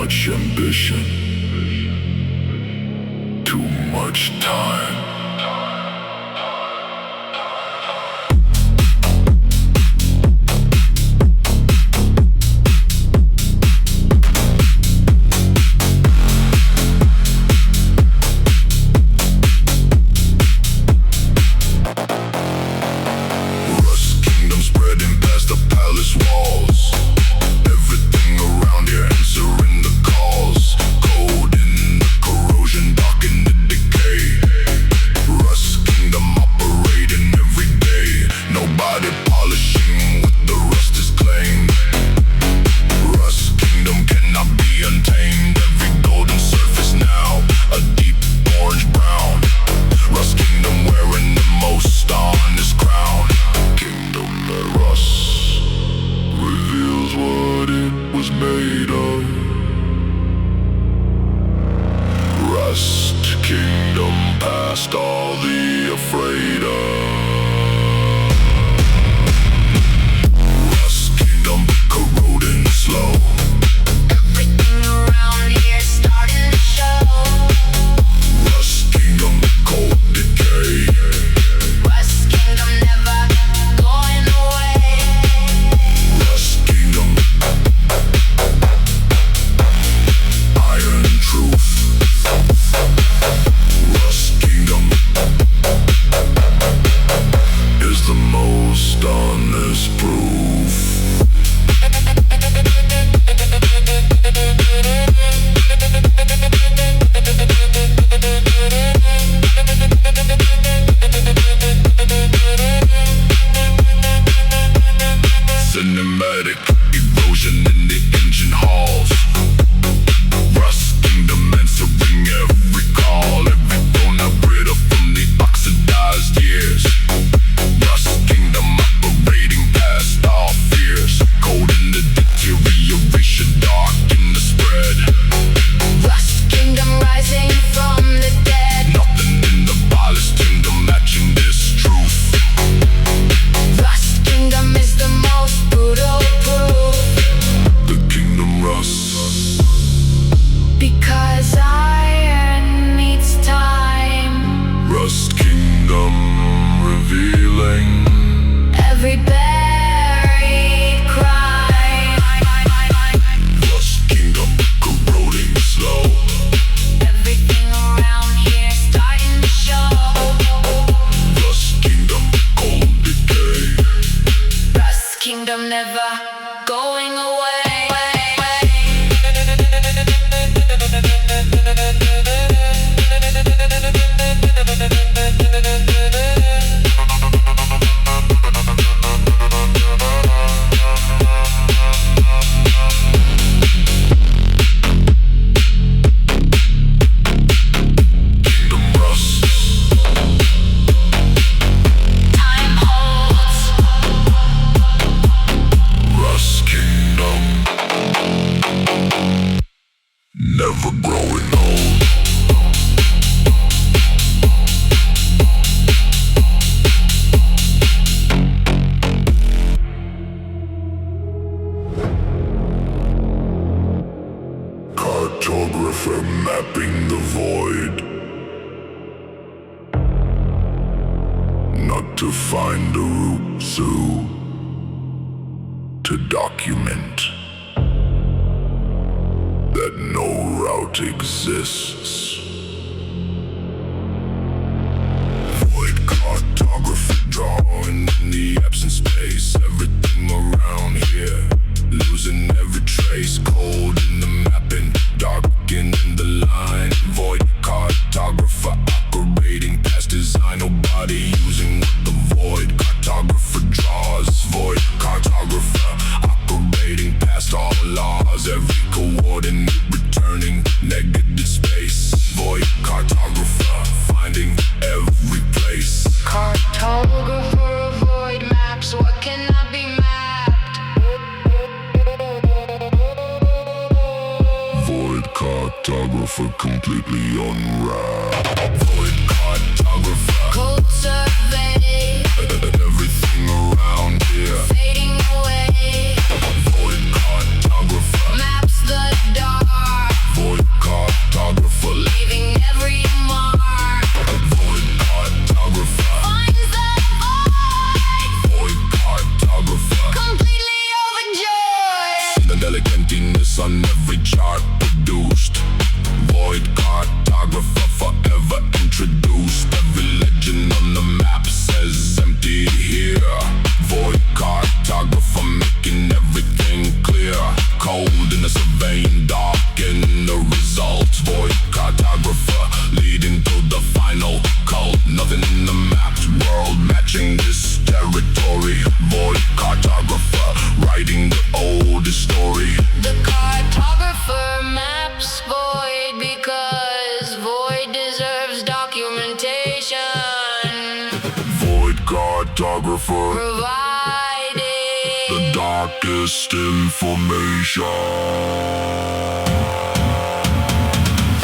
much ambition, too much time. All the afraid of Rust Kingdom, corroding slow. Everything around here starting to show. Rust Kingdom, cold decay. Rust Kingdom never going away. Rust Kingdom, iron truth. Rust Kingdom is the most honest proof. Cinematic erosion in the engine halls. Rust Kingdom answering every call. Every phone operator from the oxidized years. Rust Kingdom operating past all fears. Cold in the deterioration, dark in the spread. Rust Kingdom rising from the dead. Nothing in the vilest kingdom matching this truth. Rust Kingdom is the most brutal proof. The kingdom rusts Because iron needs time. Rust Kingdom revealing Every buried crime. Rust Kingdom, corroding slow. Everything around here starting to show. Rust Kingdom, cold decay. Rust Kingdom never going away. Kingdom rusts, Time holds. Rust Kingdom, never growing old. Cartographer mapping the void, not to find a root zoo, to document that no route exists. Void cartography drawing in the absence space. Everything around here losing every trace. Cold in the mapping, darkened in the line. Void cartographer operating past design. Nobody using what the void cartographer draws. Void cartographer operating past all laws. Every coordinate returning negative space. Void cartographer finding every place. Cartographer avoid maps. What cannot be mapped? Void cartographer completely unwrapped. Void cartographer, Cold survey. everything around here. Fading away. Void cartographer, Maps the dark. purest information.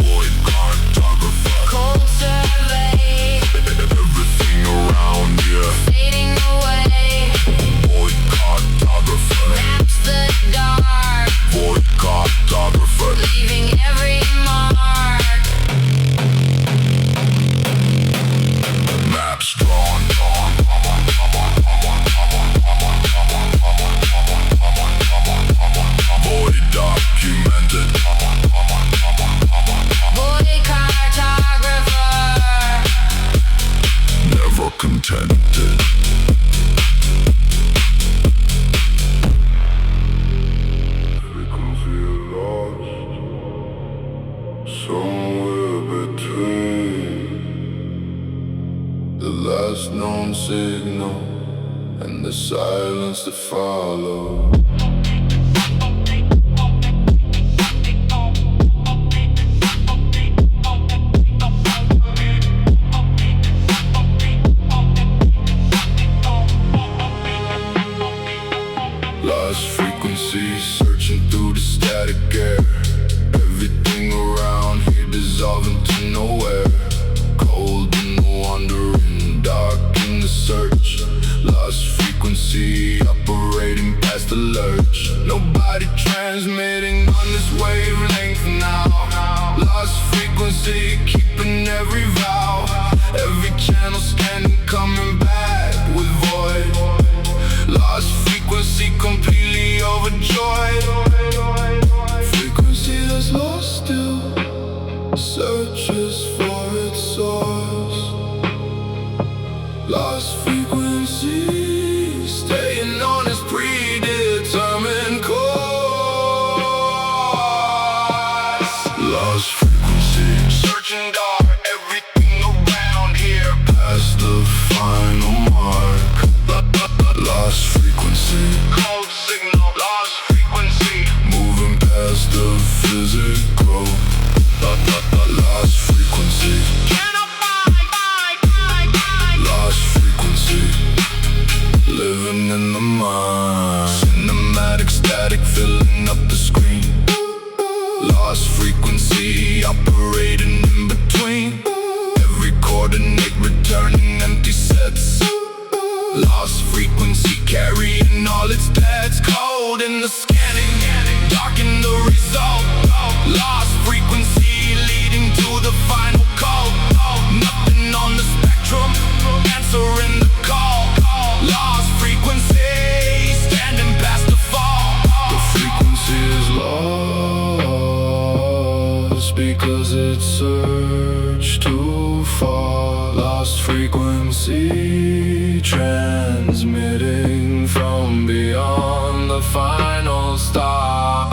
Void cartographer, Cold survey, everything around here. fading away. Void cartographer, Maps the dark, void cartographer, leaving every mark. maps drawn. Void documented. Void cartographer, Never contented. Frequency lost somewhere between the last known signal and the silence that follows. Lost frequency, searching through the static air. Everything around here dissolving to nowhere. Cold in the wandering, dark in the search. Lost frequency, operating past the lurch. Nobody transmitting on this wavelength now. Lost frequency, keeping every vow. Every channel scanning, coming back with void. Lost frequency, completely overjoyed. Frequency that's lost still searches for its source. Lost frequency, staying on its predetermined course. Lost frequency, searching dark, everything around here past the final mark. Lost frequency, Cold signal, lost frequency. moving past the physical. Lost frequency, lost frequency, living in the mind. Cinematic static filling up the screen. Lost frequency, operating in between. Every coordinate returning empty sets. Lost frequency, carrying all its debts. Cold in the scanning, dark in the result. Lost frequency, leading to the final call. Nothing on the spectrum, answering the call. Lost frequency, standing past the fall. The frequency is lost because it searched too far. Lost frequency, transmitting from beyond the final star.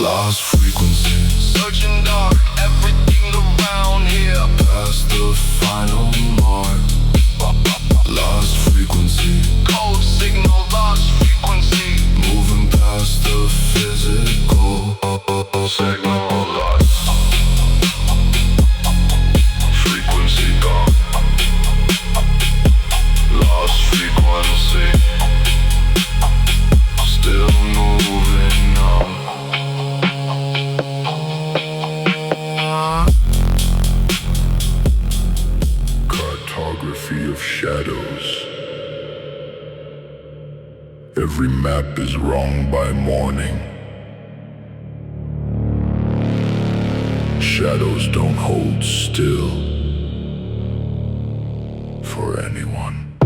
Lost frequency, Searching dark, everything around here. past the final mark. Lost frequency, Cold signal, lost frequency. moving past the physical. Signal lost. Frequency gone. Lost frequency, still moving on. Cartography of shadows. Every map is wrong by morning. Shadows don't hold still for anyone.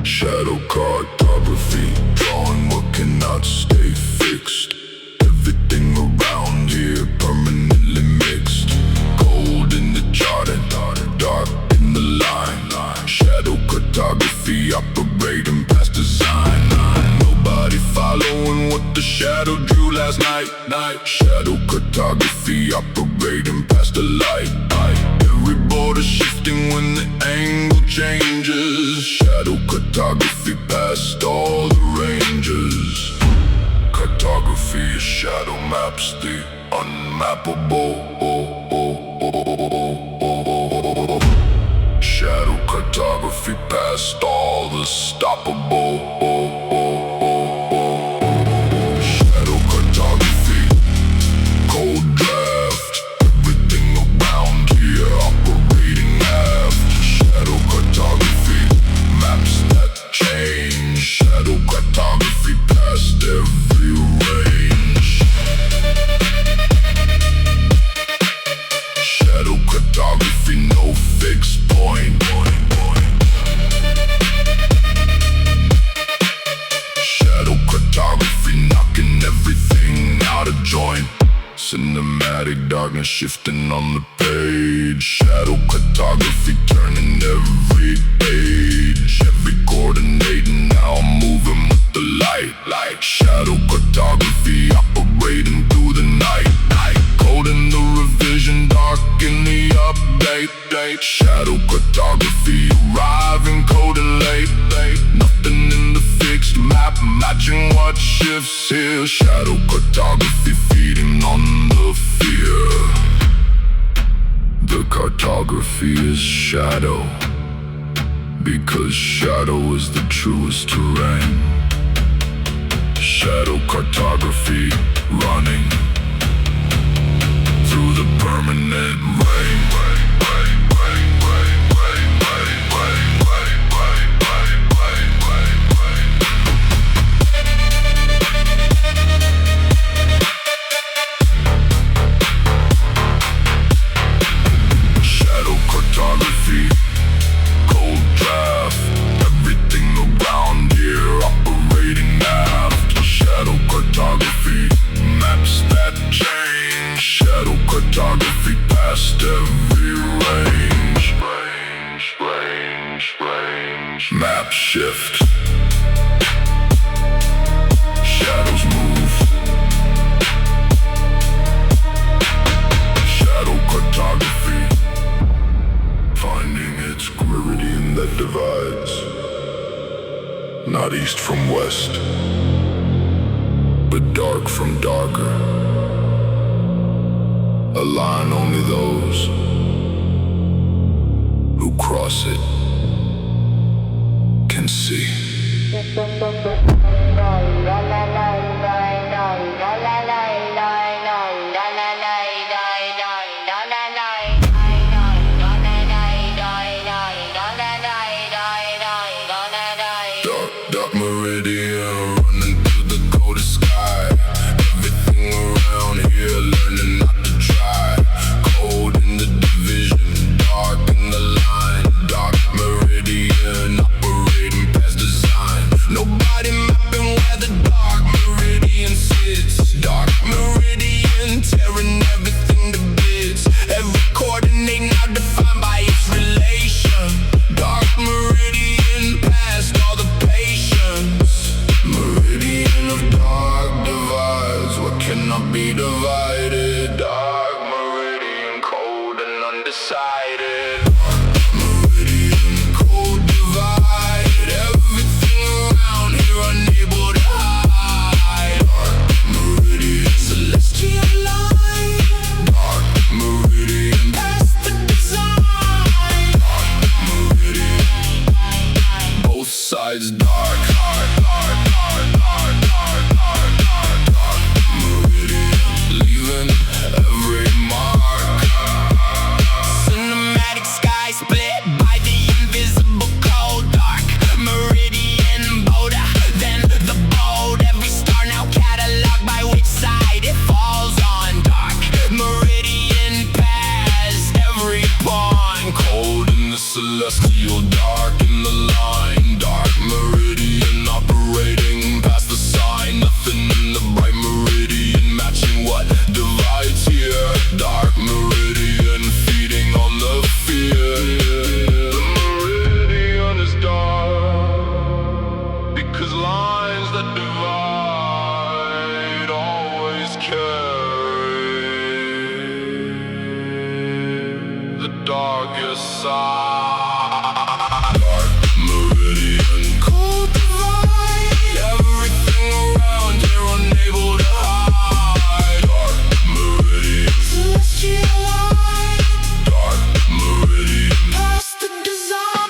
Shadow cartography, drawing what cannot stay fixed. Everything around here permanently mixed. Cold in the charting, dark in the line. Shadow cartography, operating past design. Nobody following what the shadow drew last night. Shadow cartography, operating past the light. Every border shifting when the angle changes. Shadow cartography past all the ranges. Cartography is shadow maps, the unmappable. past all the stoppable. Shadow cartography, cold draft, everything around here operating aft. Shadow cartography, maps that change. Shadow cartography past every range. Shadow cartography, no fixed point. Shadow cartography, knocking everything out of joint. Cinematic darkness shifting on the page. Shadow cartography turning every page. Every coordinate now moving with the light. Shadow cartography operating through the night. Code in the revision, dark in the update. Shadow cartography arriving coded late. Nothing in the fixed map matching what shifts here. Shadow cartography feeding on the fear. The cartography is shadow, because shadow is the truest terrain. Shadow cartography running through the permanent rain. Shadow cartography, cold draft, everything around here operating aft. Shadow cartography, maps that change. Shadow cartography past every range. Map shift, shadows move. Shadow cartography, finding its meridian that divides, not east from west, but dark from darker. A line only those who cross it can see. Dark meridian running through the coldest sky. Everything around here learning not to try. Cold in the division, dark in the line. Dark meridian operating past design. Nobody mapping where the dark meridian sits. Dark meridian tearing everything to bits. Every coordinate now defined by its relation. Dark meridian past all the patience. Meridian of dark divides what cannot be divided. Dark meridian, cold and undecided. Meridian, cold divide, everything around here unable to hide. Dark meridian, celestial light. Dark meridian, past the design. Dark meridian, both sides dark. Meridian, leaving every mark. Cinematic sky split by the invisible cold. Dark meridian, bolder than the bold. Every star now cataloged by which side it falls on. Dark meridian past every pawn. Cold in the celestial, dark in the line. Dark meridian operating past the sign. Nothing in the bright meridian matching what divides here. Dark meridian feeding on the fear. The meridian is dark, because lines that divide always carry the darkest side. Dark meridian, cold divide, everything around here unable to hide. Dark meridian, celestial light. Dark meridian, past the design.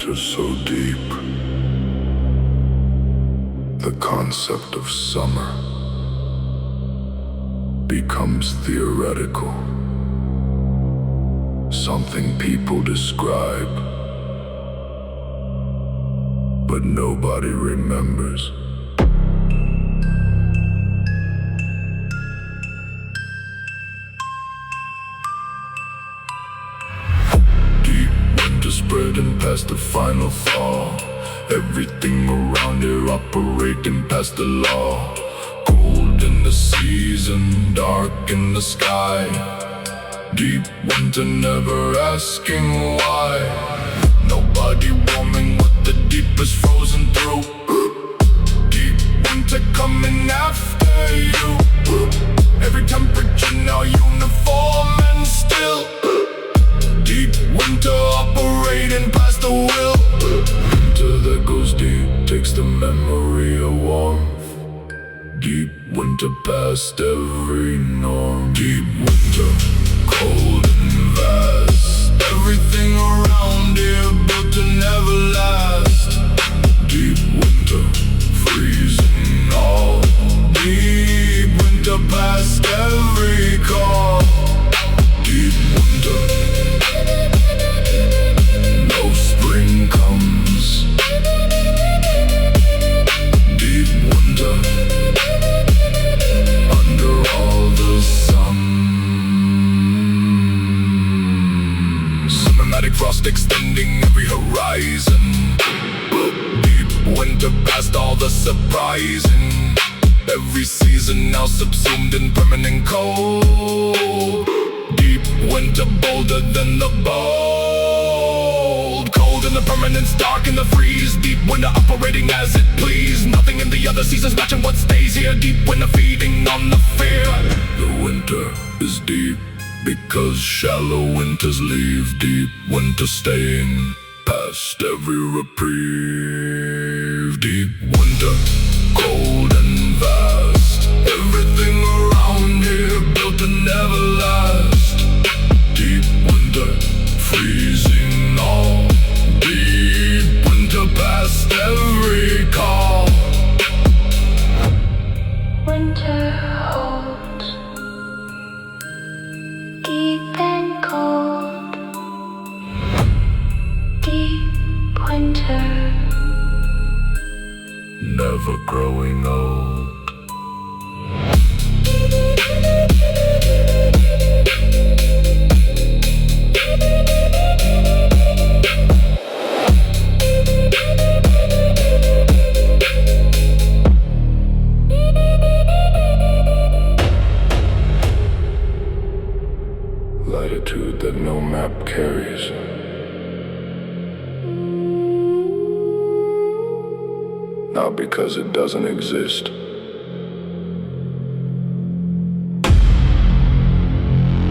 winter so deep, the concept of summer becomes theoretical, something people describe, but nobody remembers. Spreading past the final thaw, everything around here operating past the law. Cold in the season, dark in the sky, deep winter never asking why. Nobody warming what the deep is frozen through. Deep winter coming after you. Every temperature now uniform and still. Deep winter operating past the will. Winter that goes deep takes the memory of warmth. Deep winter past every norm. Deep winter, cold and vast, everything around here built to never last. Deep winter, freezing all. Deep winter past every call. Deep winter, spring comes. Deep winter, under all the sun. Cinematic frost extending every horizon. Deep winter past all the surprising. Every season now subsumed in permanent cold. Deep winter bolder than the bold. Cold in the permanence, dark in the freeze. Deep winter operating as it please. Nothing in the other seasons matching what stays here. Deep winter feeding on the fear. The winter is deep because shallow winters leave. Deep winter staying past every reprieve. Deep winter, cold and vast, everything around here built to never last. Deep winter, freezing all. Deep winter past every call. Winter holds deep and cold. Deep winter, Never growing old. Latitude that no map carries. Not because it doesn't exist,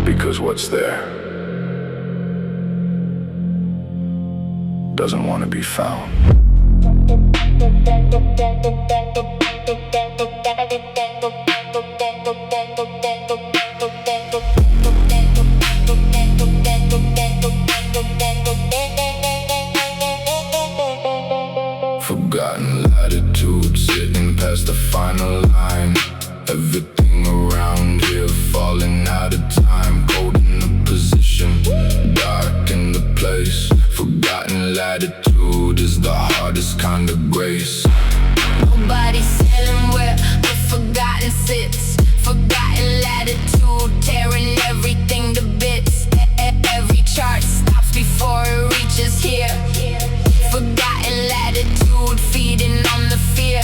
because what's there doesn't want to be found. Forgotten latitude, sitting past the final line. Everything around here falling out of time. Cold in the position, dark in the place. Forgotten latitude is the hardest kind of grace. Nobody's selling where the forgotten sits. Forgotten latitude, tearing everything to bits. Every chart stops before it reaches here. Forgotten latitude, feeding on the fear.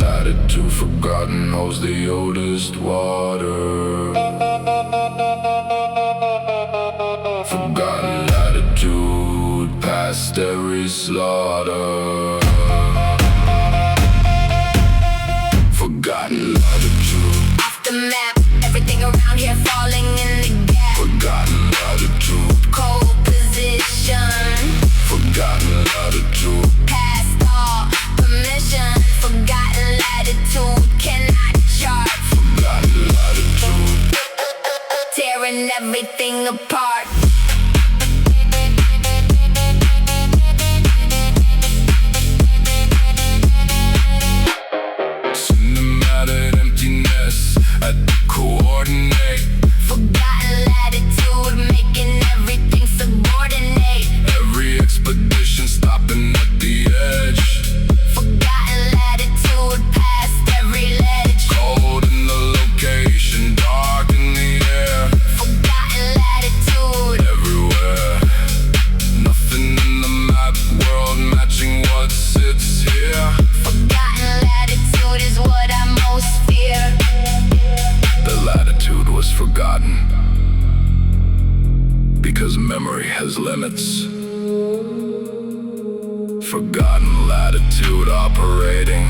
Latitude forgotten holds the oldest water. Forgotten latitude past every slaughter. Forgotten latitude, Off the map, everything around here falling in the gap. forgotten latitude, Cold position, forgotten latitude, past all permission. Forgotten latitude, cannot chart. forgotten latitude. Tearing everything apart. because memory has limits. Forgotten latitude operating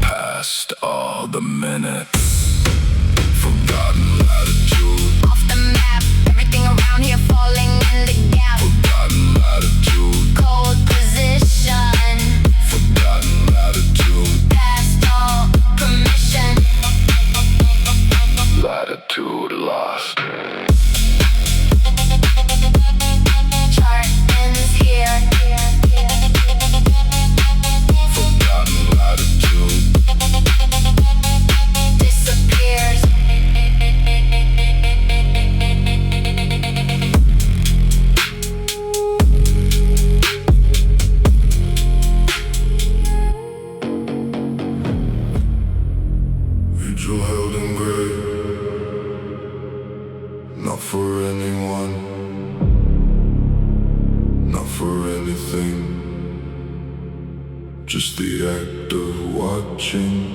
past all the minutes. Forgotten latitude. Off the map, everything around here falling in the gap. Forgotten latitude. Cold position, Forgotten latitude. past all permission. Latitude lost. Chart ends here. Forgotten latitude. Disappears. Vigil held in grave, not for anyone, not for anything, just the act of watching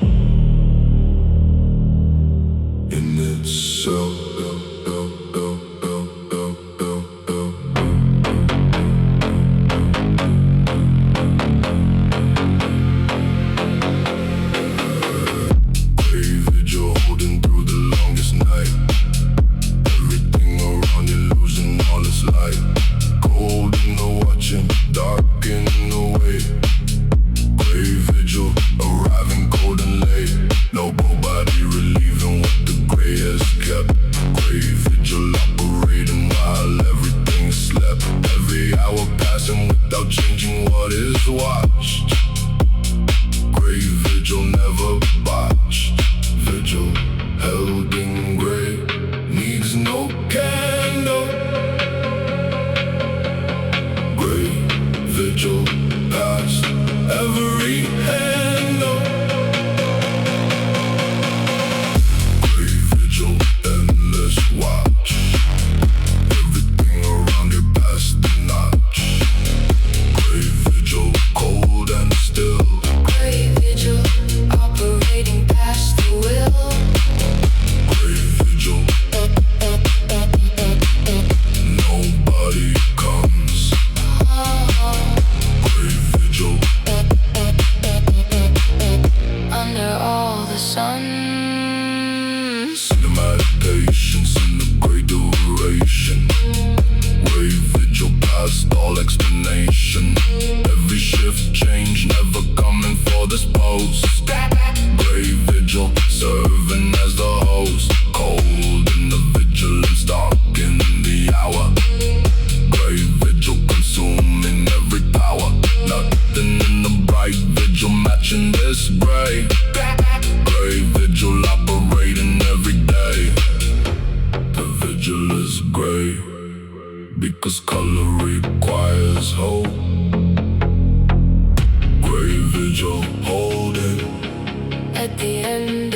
in itself. Grave vigil holding through the longest night. Everything around you losing all its light. Cold in the watching, dark in the way. Grave vigil arriving cold and late. Nobody relieving what the gray has kept. Grave vigil operating while everything slept. Every hour passing without changing what is watched. Grave vigil never botched. Vigil held in gray needs no candle. Gray vigil past every handle. Gray vigil endless watch. Everything around you past the notch. Gray vigil cold and still. Grey vigil, operating past the will. Gray vigil. Nobody comes. Gray vigil. Under all the sun. Cinematic patience in the great duration. Gray vigil past all explanation. Every shift change, never coming for this pose. Gray vigil serving as the host. Cold in the vigilance, dark in the hour. Gray vigil consuming every power. Nothing in the bright vigil matching this gray. Gray vigil operating every day. The vigil is gray because color requires hope. Gray vigil holding At the end